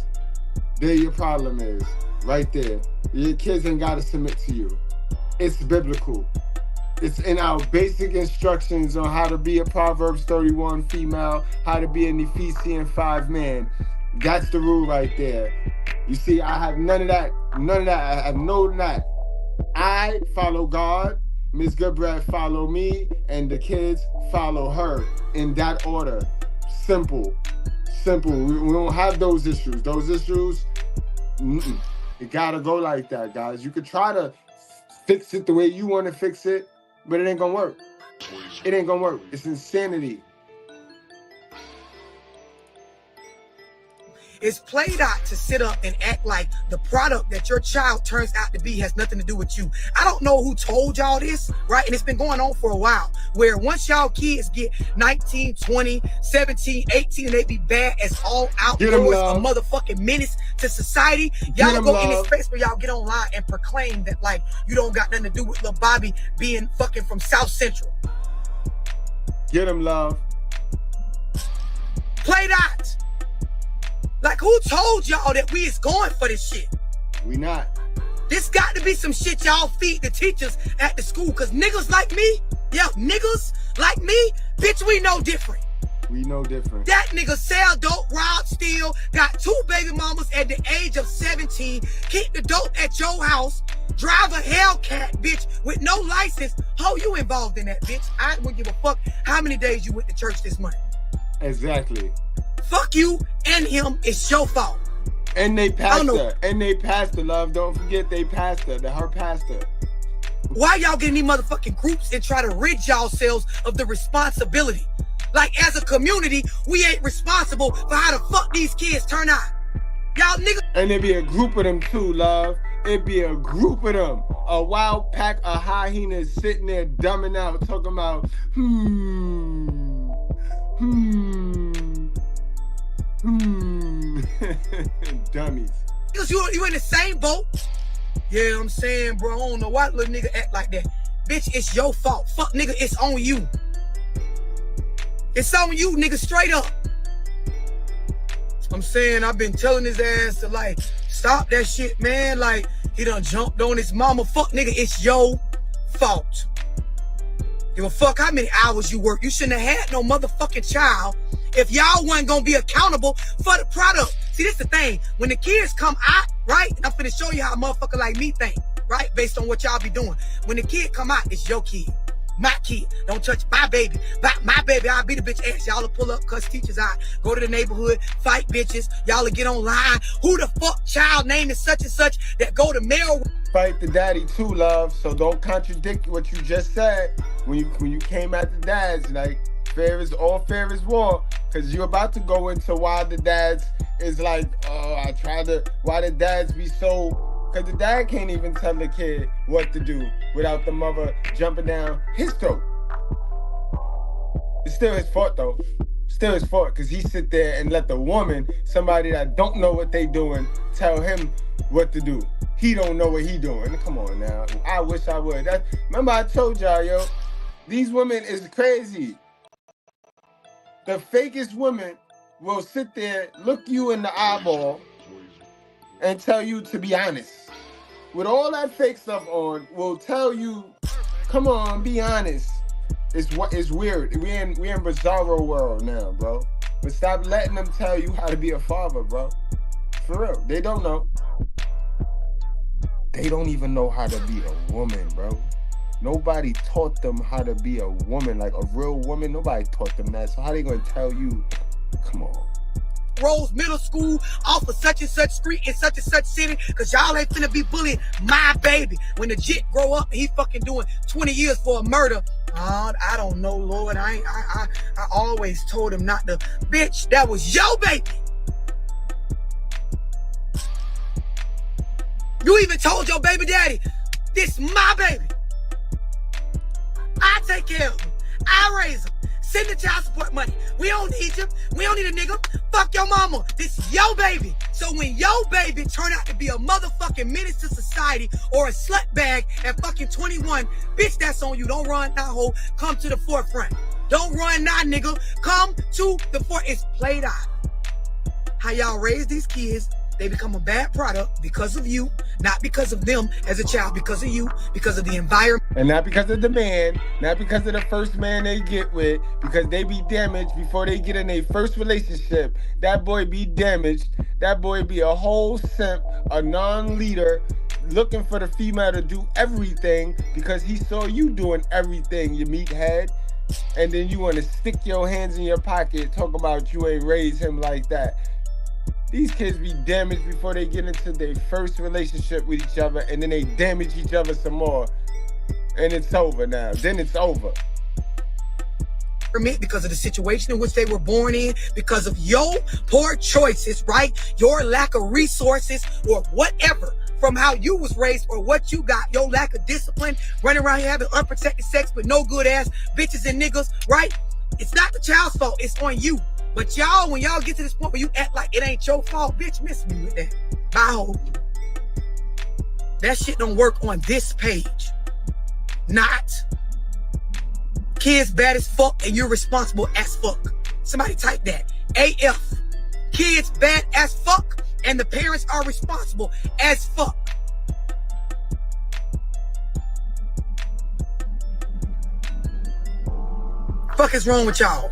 There your problem is, right there. Your kids ain't got to submit to you. It's biblical. It's in our basic instructions on how to be a Proverbs 31 female, how to be an Ephesians 5 man. That's the rule right there. You see, I have none of that. None of that. I have no of that. I follow God, Miss Goodbread follow me, and the kids follow her in that order. Simple. We don't have those issues. Those issues, it gotta go like that, guys. You could try to fix it the way you want to fix it, but it ain't gonna work. It ain't gonna work. It's insanity. It's played out to sit up and act like the product that your child turns out to be has nothing to do with you. I don't know who told y'all this, right? And it's been going on for a while, where once y'all kids get 19, 20, 17, 18, and they be bad as all outdoors, a motherfucking menace to society, y'all go in this space where y'all get online and proclaim that, like, you don't got nothing to do with Lil Bobby being fucking from South Central. Get him, love. Played out. Like, who told y'all that we is going for this shit? We not. This got to be some shit y'all feed the teachers at the school. Because niggas like me, niggas like me, bitch, we know different. We know different. That nigga sell dope, rob, steal, got 2 baby mamas at the age of 17, keep the dope at your house, drive a Hellcat, bitch, with no license. How you involved in that, bitch? I wouldn't give a fuck how many days you went to church this month. Exactly. Fuck you and him. It's your fault. And they pastor, love. Don't forget they pastor, her pastor. Why y'all getting these motherfucking groups and try to rid yourselves of the responsibility? Like, as a community, we ain't responsible for how the fuck these kids turn out. Y'all niggas. And there be a group of them too, love. It be a group of them. A wild pack of hyenas sitting there dumbing out, talking about, dummies. Because you in the same boat. Yeah, I'm saying, bro, I don't know why little nigga act like that. Bitch, it's your fault. Fuck, nigga, it's on you. It's on you, nigga, straight up. I'm saying, I've been telling his ass to, like, stop that shit, man. Like, he done jumped on his mama. Fuck, nigga, it's your fault. Give a fuck how many hours you work. You shouldn't have had no motherfucking child if y'all wasn't gonna be accountable for the product. See, this is the thing. When the kids come out, right? And I'm finna show you how a motherfucker like me think, right? Based on what y'all be doing. When the kid come out, it's your kid. My kid. Don't touch my baby. My baby, I'll be the bitch ass. Y'all will pull up, cuss teachers out. Go to the neighborhood, fight bitches. Y'all will get online. Who the fuck child name is such and such that go to mail? Fight the daddy too, love. So don't contradict what you just said when you came at the dads. Like, fair is war. Because you're about to go into why the dads is like, why the dads be so. Because the dad can't even tell the kid what to do without the mother jumping down his throat. It's still his fault, though. Still his fault, because he sit there and let the woman, somebody that don't know what they doing, tell him what to do. He don't know what he doing. Come on now. I wish I would. Remember I told y'all, yo, these women is crazy. The fakest women will sit there, look you in the eyeball, and tell you to be honest. With all that fake stuff on, will tell you, come on, be honest. It's weird. We in bizarro world now, bro. But stop letting them tell you how to be a father, bro. For real. They don't know. They don't even know how to be a woman, bro. Nobody taught them how to be a woman, like a real woman. Nobody taught them that. So how they gonna tell you, come on. Rose Middle School off of such and such street in such and such city, because y'all ain't finna be bullying my baby. When the jit grow up and he fucking doing 20 years for a murder, I don't know, Lord. I always told him not to. Bitch, that was your baby. You even told your baby daddy, this my baby. I take care of him. I raise him. Send the child support money. We don't need you. We don't need a nigga. Fuck your mama. This is your baby. So when your baby turn out to be a motherfucking menace to society or a slut bag at fucking 21, bitch, that's on you. Don't run now, hoe. Come to the forefront. Don't run now, nigga. Come to the forefront. It's played out. How y'all raise these kids, they become a bad product because of you, not because of them as a child, because of you, because of the environment. And not because of the man, not because of the first man they get with, because they be damaged before they get in their first relationship. That boy be damaged. That boy be a whole simp, a non-leader, looking for the female to do everything because he saw you doing everything, you meathead. And then you want to stick your hands in your pocket talking about you ain't raised him like that. These kids be damaged before they get into their first relationship with each other, and then they damage each other some more. And it's over now. Then it's over. Because of the situation in which they were born in, because of your poor choices, right? Your lack of resources or whatever, from how you was raised or what you got, your lack of discipline, running around here having unprotected sex with no good ass bitches and niggas, right? It's not the child's fault, it's on you. But y'all, when y'all get to this point where you act like it ain't your fault, bitch, miss me with that. Bye, ho. That shit don't work on this page. Not. Kids bad as fuck and you're responsible as fuck. Somebody type that. AF. Kids bad as fuck and the parents are responsible as fuck. Fuck is wrong with y'all?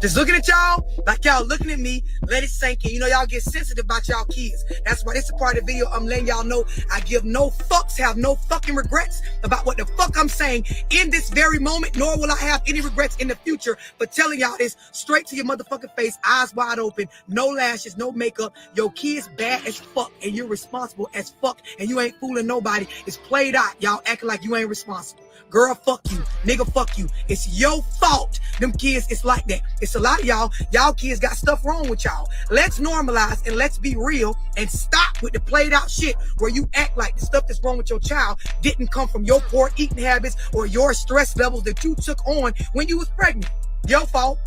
Just looking at y'all, like y'all looking at me, let it sink in. You know, y'all get sensitive about y'all kids. That's why this is part of the video. I'm letting y'all know I give no fucks, have no fucking regrets about what the fuck I'm saying in this very moment, nor will I have any regrets in the future for telling y'all this straight to your motherfucking face, eyes wide open, no lashes, no makeup. Your kid's bad as fuck and you're responsible as fuck and you ain't fooling nobody. It's played out. Y'all acting like you ain't responsible. Girl, fuck you. Nigga, fuck you. It's your fault. Them kids, it's like that. It's a lot of y'all kids got stuff wrong with y'all. Let's normalize and let's be real and stop with the played out shit where you act like the stuff that's wrong with your child didn't come from your poor eating habits or your stress levels that you took on when you was pregnant. Your fault.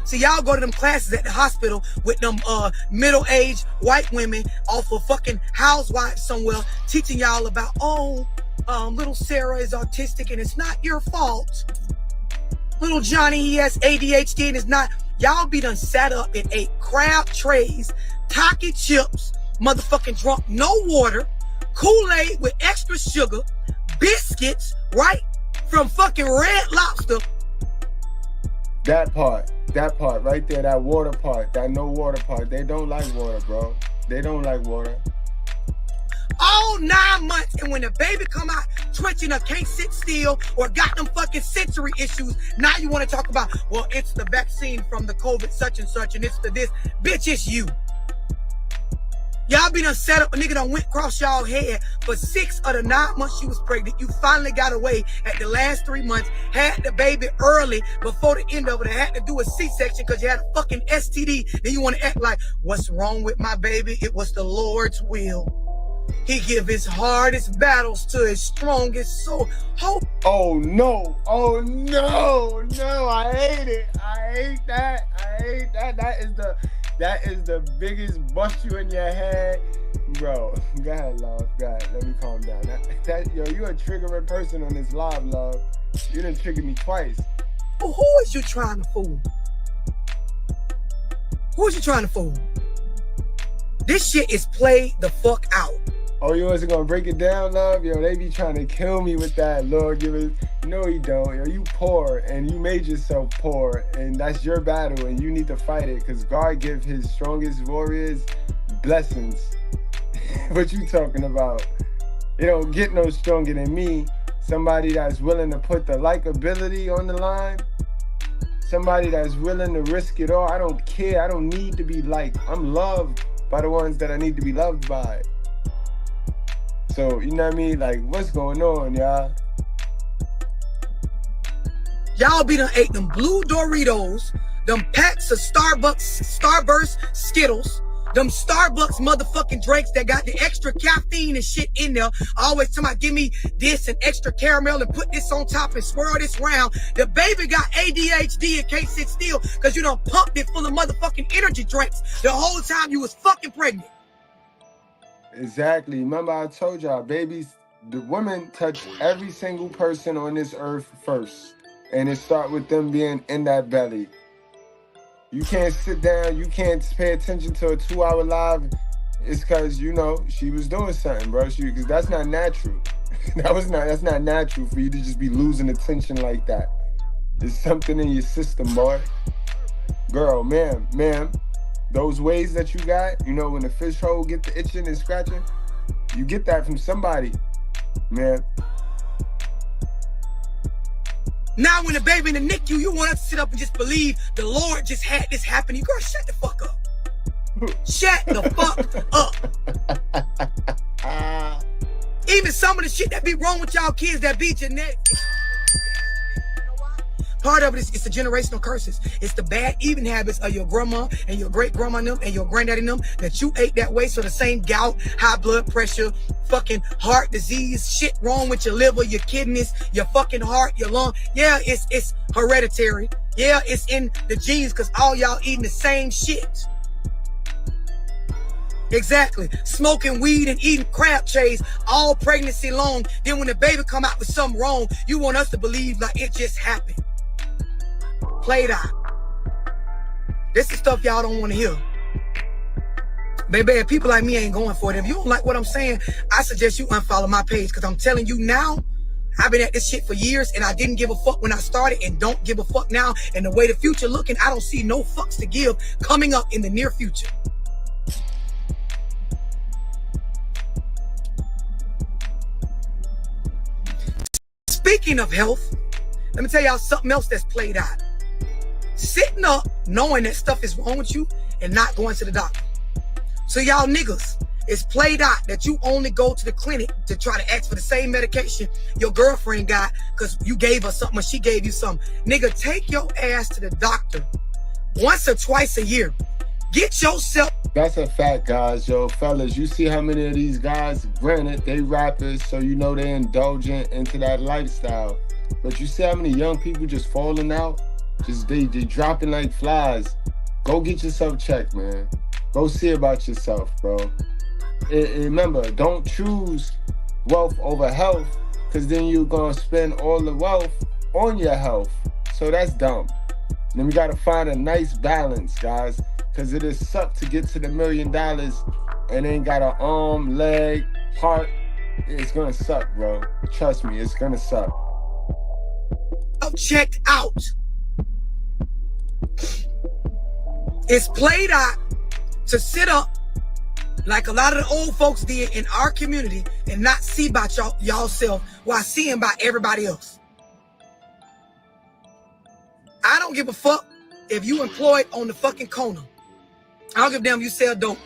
See, y'all go to them classes at the hospital with them middle-aged white women off of fucking housewives somewhere teaching y'all about, little Sarah is autistic and it's not your fault. Little Johnny, he has ADHD and it's not. Y'all be done sat up and ate crab trays, Taki chips, motherfucking drunk, no water, Kool-Aid with extra sugar, biscuits, right? From fucking Red Lobster. That part right there, that water part, that no water part. They don't like water, bro. They don't like water. All 9 months, and when the baby come out twitching or can't sit still or got them fucking sensory issues, now you want to talk about, well, it's the vaccine from the COVID such and such, and it's the this. Bitch, it's you. Y'all be done set up, a nigga done went across y'all head for 6 of the 9 months she was pregnant. You finally got away at the last 3 months, had the baby early before the end of it, and had to do a C-section because you had a fucking STD. Then you want to act like, what's wrong with my baby? It was the Lord's will. He give his hardest battles to his strongest soul. Hope. Oh no, I hate it. I hate that. That is the biggest bust you in your head. Bro, go ahead, love. Go ahead. Let me calm down. Yo, you a triggering person on this live, love. You done triggered me twice. Well, who is you trying to fool? Who is you trying to fool? This shit is played the fuck out. Oh, you wasn't gonna break it down, love? Yo, they be trying to kill me with that, Lord. No, you don't. Yo, you poor, and you made yourself poor, and that's your battle, and you need to fight it, because God give his strongest warriors blessings. What you talking about? You don't get no stronger than me. Somebody that's willing to put the likability on the line. Somebody that's willing to risk it all. I don't care. I don't need to be liked. I'm loved by the ones that I need to be loved by. So, you know what I mean? Like, what's going on, y'all? Y'all be done ate them blue Doritos, them packs of Starburst Skittles, them Starbucks motherfucking drinks that got the extra caffeine and shit in there. Always somebody give me this and extra caramel and put this on top and swirl this round. The baby got ADHD and can't sit still because you done pumped it full of motherfucking energy drinks the whole time you was fucking pregnant. Exactly. Remember I told y'all, babies, the women touch every single person on this earth first. And it start with them being in that belly. You can't sit down, you can't pay attention to a 2-hour live. It's because, you know, she was doing something, bro. Because that's not natural. That's not natural for you to just be losing attention like that. There's something in your system, boy. Girl, ma'am, Those ways that you got, you know, when the fish hole get the itching and scratching, you get that from somebody, man. Now when the baby in the NICU, you want us to sit up and just believe the Lord just had this happen. Girl, shut the fuck up. Shut the fuck up. Even some of the shit that be wrong with y'all kids that be genetic. Part of it is it's the generational curses. It's the bad eating habits of your grandma and your great-grandma and them and your granddaddy and them that you ate that way. So the same gout, high blood pressure, fucking heart disease, shit wrong with your liver, your kidneys, your fucking heart, your lung. Yeah, it's hereditary. Yeah, it's in the genes because all y'all eating the same shit. Exactly. Smoking weed and eating crab trays all pregnancy long. Then when the baby come out with something wrong, you want us to believe like it just happened. Played out. This is stuff y'all don't want to hear. Baby, people like me ain't going for it. If you don't like what I'm saying, I suggest you unfollow my page because I'm telling you now, I've been at this shit for years and I didn't give a fuck when I started and don't give a fuck now. And the way the future looking, I don't see no fucks to give coming up in the near future. Speaking of health, let me tell y'all something else that's played out. Sitting up knowing that stuff is wrong with you and not going to the doctor. So y'all niggas, it's played out that you only go to the clinic to try to ask for the same medication your girlfriend got because you gave her something or she gave you something. Nigga, take your ass to the doctor once or twice a year. Get yourself. That's a fact, guys. Yo, fellas, you see how many of these guys, granted, they rappers, so you know they indulgent into that lifestyle. But you see how many young people just falling out? Just they dropping like flies. Go get yourself checked, man. Go see about yourself, bro. And remember, don't choose wealth over health, because then you're going to spend all the wealth on your health. So that's dumb. And then we got to find a nice balance, guys, because it is suck to get to the $1 million and ain't got an arm, leg, heart. It's going to suck, bro. Trust me, it's going to suck. Checked out. It's played out to sit up like a lot of the old folks did in our community and not see about y'all self while seeing about everybody else. I don't give a fuck if you employed on the fucking corner. I don't give a damn if you sell dope.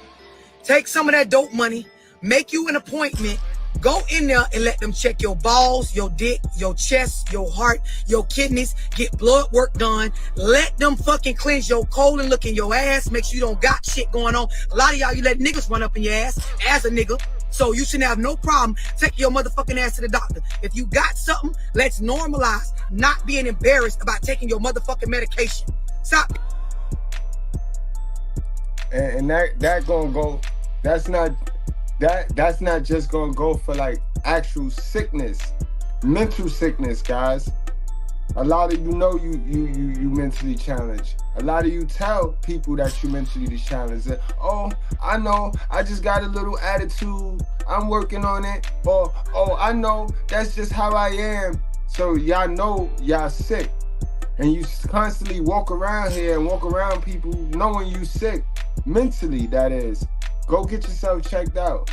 Take some of that dope money, make you an appointment, go in there and let them check your balls, your dick, your chest, your heart, your kidneys, get blood work done. Let them fucking cleanse your colon, look in your ass, make sure you don't got shit going on. A lot of y'all, you let niggas run up in your ass as a nigga. So you shouldn't have no problem taking your motherfucking ass to the doctor. If you got something, let's normalize not being embarrassed about taking your motherfucking medication. Stop. And that gonna go, that's not just gonna go for like actual sickness, mental sickness, guys. A lot of you know you mentally challenged. A lot of you tell people that you mentally challenged. Oh, I know, I just got a little attitude, I'm working on it. Or, oh, I know, that's just how I am. So y'all know y'all sick. And you constantly walk around here and walk around people knowing you sick. Mentally, that is. Go get yourself checked out.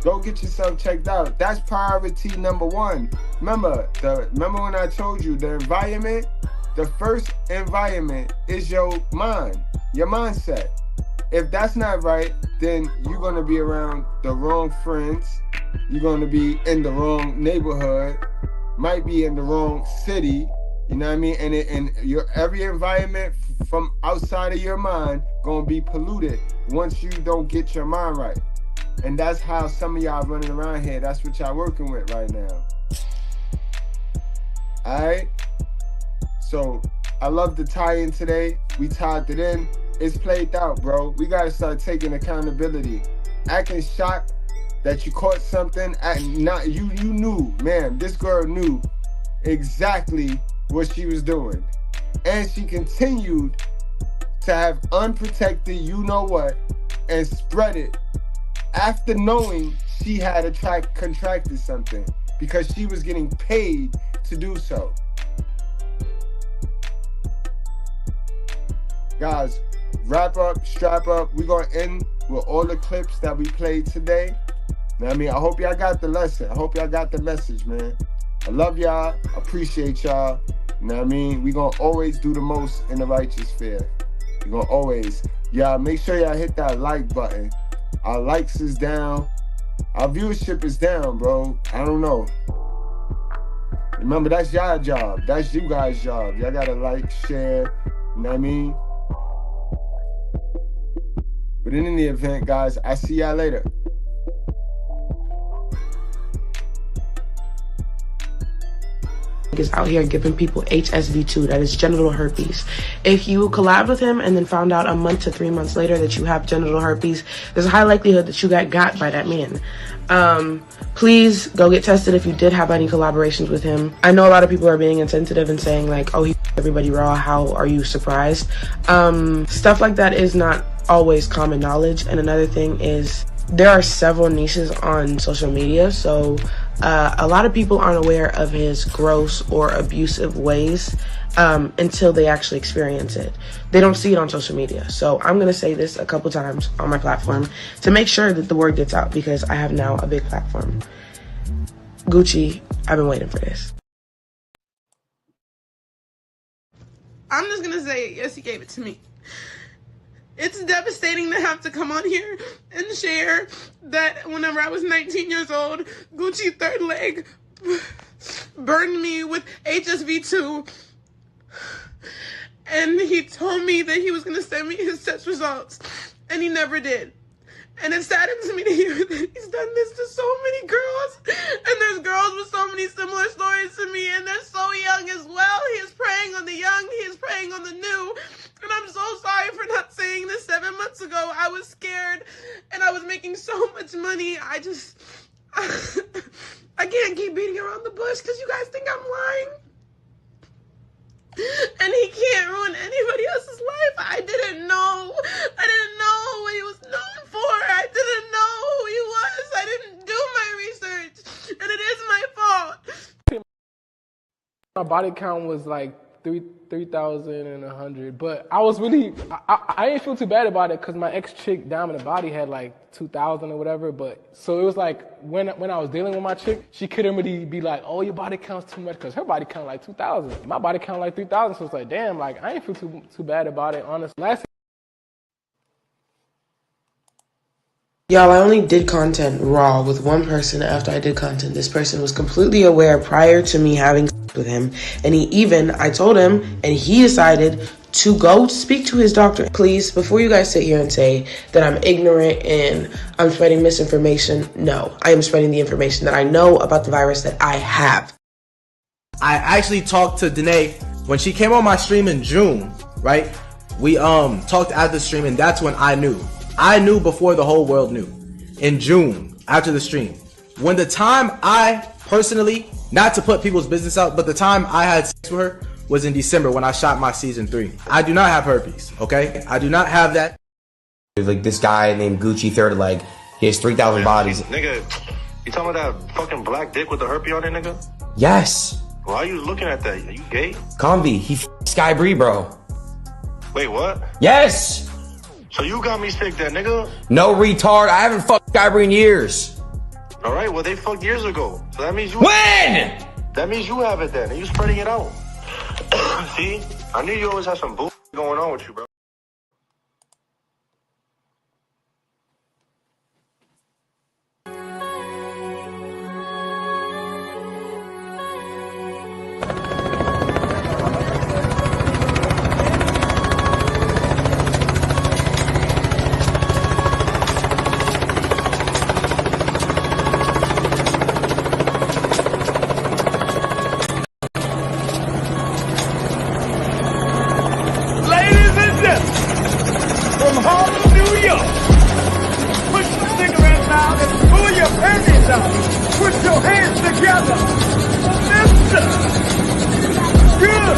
Go get yourself checked out. That's priority number one. Remember when I told you the environment, the first environment is your mind, your mindset. If that's not right, then you're going to be around the wrong friends. You're going to be in the wrong neighborhood, might be in the wrong city. You know what I mean? And your every environment from outside of your mind gonna be polluted once you don't get your mind right. And that's how some of y'all running around here. That's what y'all working with right now. All right? So I love the tie-in today. We tied it in. It's played out, bro. We gotta start taking accountability. Acting shocked that you caught something. You knew, man. This girl knew exactly what she was doing, and she continued to have unprotected you know what and spread it after knowing she had contracted something because she was getting paid to do so. Guys, wrap up, strap up. We're going to end with all the clips that we played today. You know what I mean? I hope y'all got the lesson. I hope y'all got the message, man. I love y'all. I appreciate y'all. You know what I mean? We're going to always do the most in the righteous fear. We're going to always. Y'all, make sure y'all hit that like button. Our likes is down. Our viewership is down, bro. I don't know. Remember, that's y'all job. That's you guys' job. Y'all got to like, share. You know what I mean? But in any event, guys, I see y'all later. Is out here giving people HSV2, that is genital herpes. If you collab with him and then found out a month to 3 months later that you have genital herpes, there's a high likelihood that you got by that man. Please go get tested if you did have any collaborations with him. I know a lot of people are being insensitive and saying like, oh, he everybody raw, how are you surprised? Stuff like that is not always common knowledge. And another thing is there are several niches on social media, so a lot of people aren't aware of his gross or abusive ways until they actually experience it. They don't see it on social media. So I'm going to say this a couple times on my platform to make sure that the word gets out, because I have now a big platform. Gucci, I've been waiting for this. I'm just going to say, yes, he gave it to me. It's devastating to have to come on here and share that whenever I was 19 years old, Gucci third leg burned me with HSV2. And he told me that he was going to send me his test results, and he never did. And it saddens me to hear that he's done this to so many girls. And there's girls with so many similar stories to me, and they're so young as well. He is preying on the young. He is preying on the new. And I'm so sorry for not saying this 7 months ago. I was scared, and I was making so much money. I can't keep beating around the bush because you guys think I'm lying. And he can't ruin anybody else's life. I didn't know. I didn't know what he was known for. I didn't know who he was. I didn't do my research. And it is my fault. My body count was like 3,100, but I was really, I didn't feel too bad about it because my ex-chick down in the body had like 2,000 or whatever, but so it was like when I was dealing with my chick, she couldn't really be like, oh, your body count's too much, because her body count like 2,000. My body count like 3,000, so it's like, damn, like I didn't feel too bad about it, honestly. Y'all, I only did content raw with one person after I did content. This person was completely aware prior to me having with him. And I told him, and he decided to go speak to his doctor. Please, before you guys sit here and say that I'm ignorant and I'm spreading misinformation, no. I am spreading the information that I know about the virus that I have. I actually talked to Danae when she came on my stream in June, right? We talked after the stream, and that's when I knew. I knew before the whole world knew. In June, after the stream. When the time I personally, not to put people's business out, but the time I had sex with her was in December when I shot my season 3. I do not have herpes, okay? I do not have that. Like this guy named Gucci third leg, he has 3,000 bodies. Nigga, you talking about that fucking black dick with the herpes on it, nigga? Yes. Why are you looking at that? Are you gay? Convi, he Sky Bree, bro. Wait, what? Yes. So you got me sick then, nigga? No, retard. I haven't fucked Sky Bree in years. All right, well, they fucked years ago. So that means you... When? That means you have it then, and you spreading it out. See? I knew you always had some bull going on with you, bro. Put your hands together. Mr. Good.